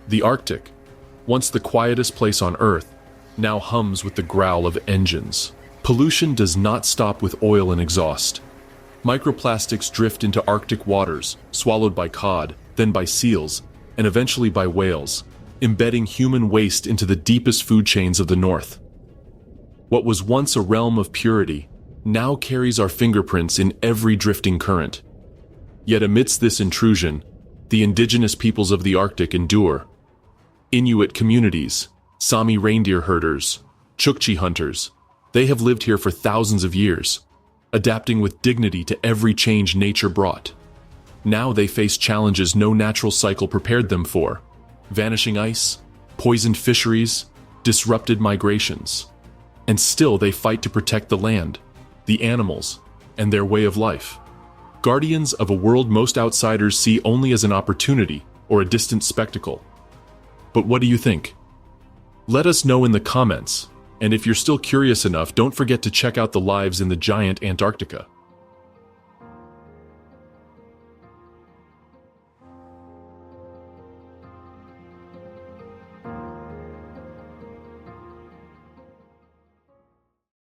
The Arctic, once the quietest place on Earth, now hums with the growl of engines. Pollution does not stop with oil and exhaust. Microplastics drift into Arctic waters, swallowed by cod, then by seals, and eventually by whales, embedding human waste into the deepest food chains of the North. What was once a realm of purity now carries our fingerprints in every drifting current. Yet amidst this intrusion, the indigenous peoples of the Arctic endure. Inuit communities, Sami reindeer herders, Chukchi hunters, they have lived here for thousands of years, adapting with dignity to every change nature brought. Now they face challenges no natural cycle prepared them for: vanishing ice, poisoned fisheries, disrupted migrations. And still they fight to protect the land, the animals, and their way of life. Guardians of a world most outsiders see only as an opportunity or a distant spectacle. But what do you think? Let us know in the comments, and if you're still curious enough, don't forget to check out the lives in the giant Antarctica.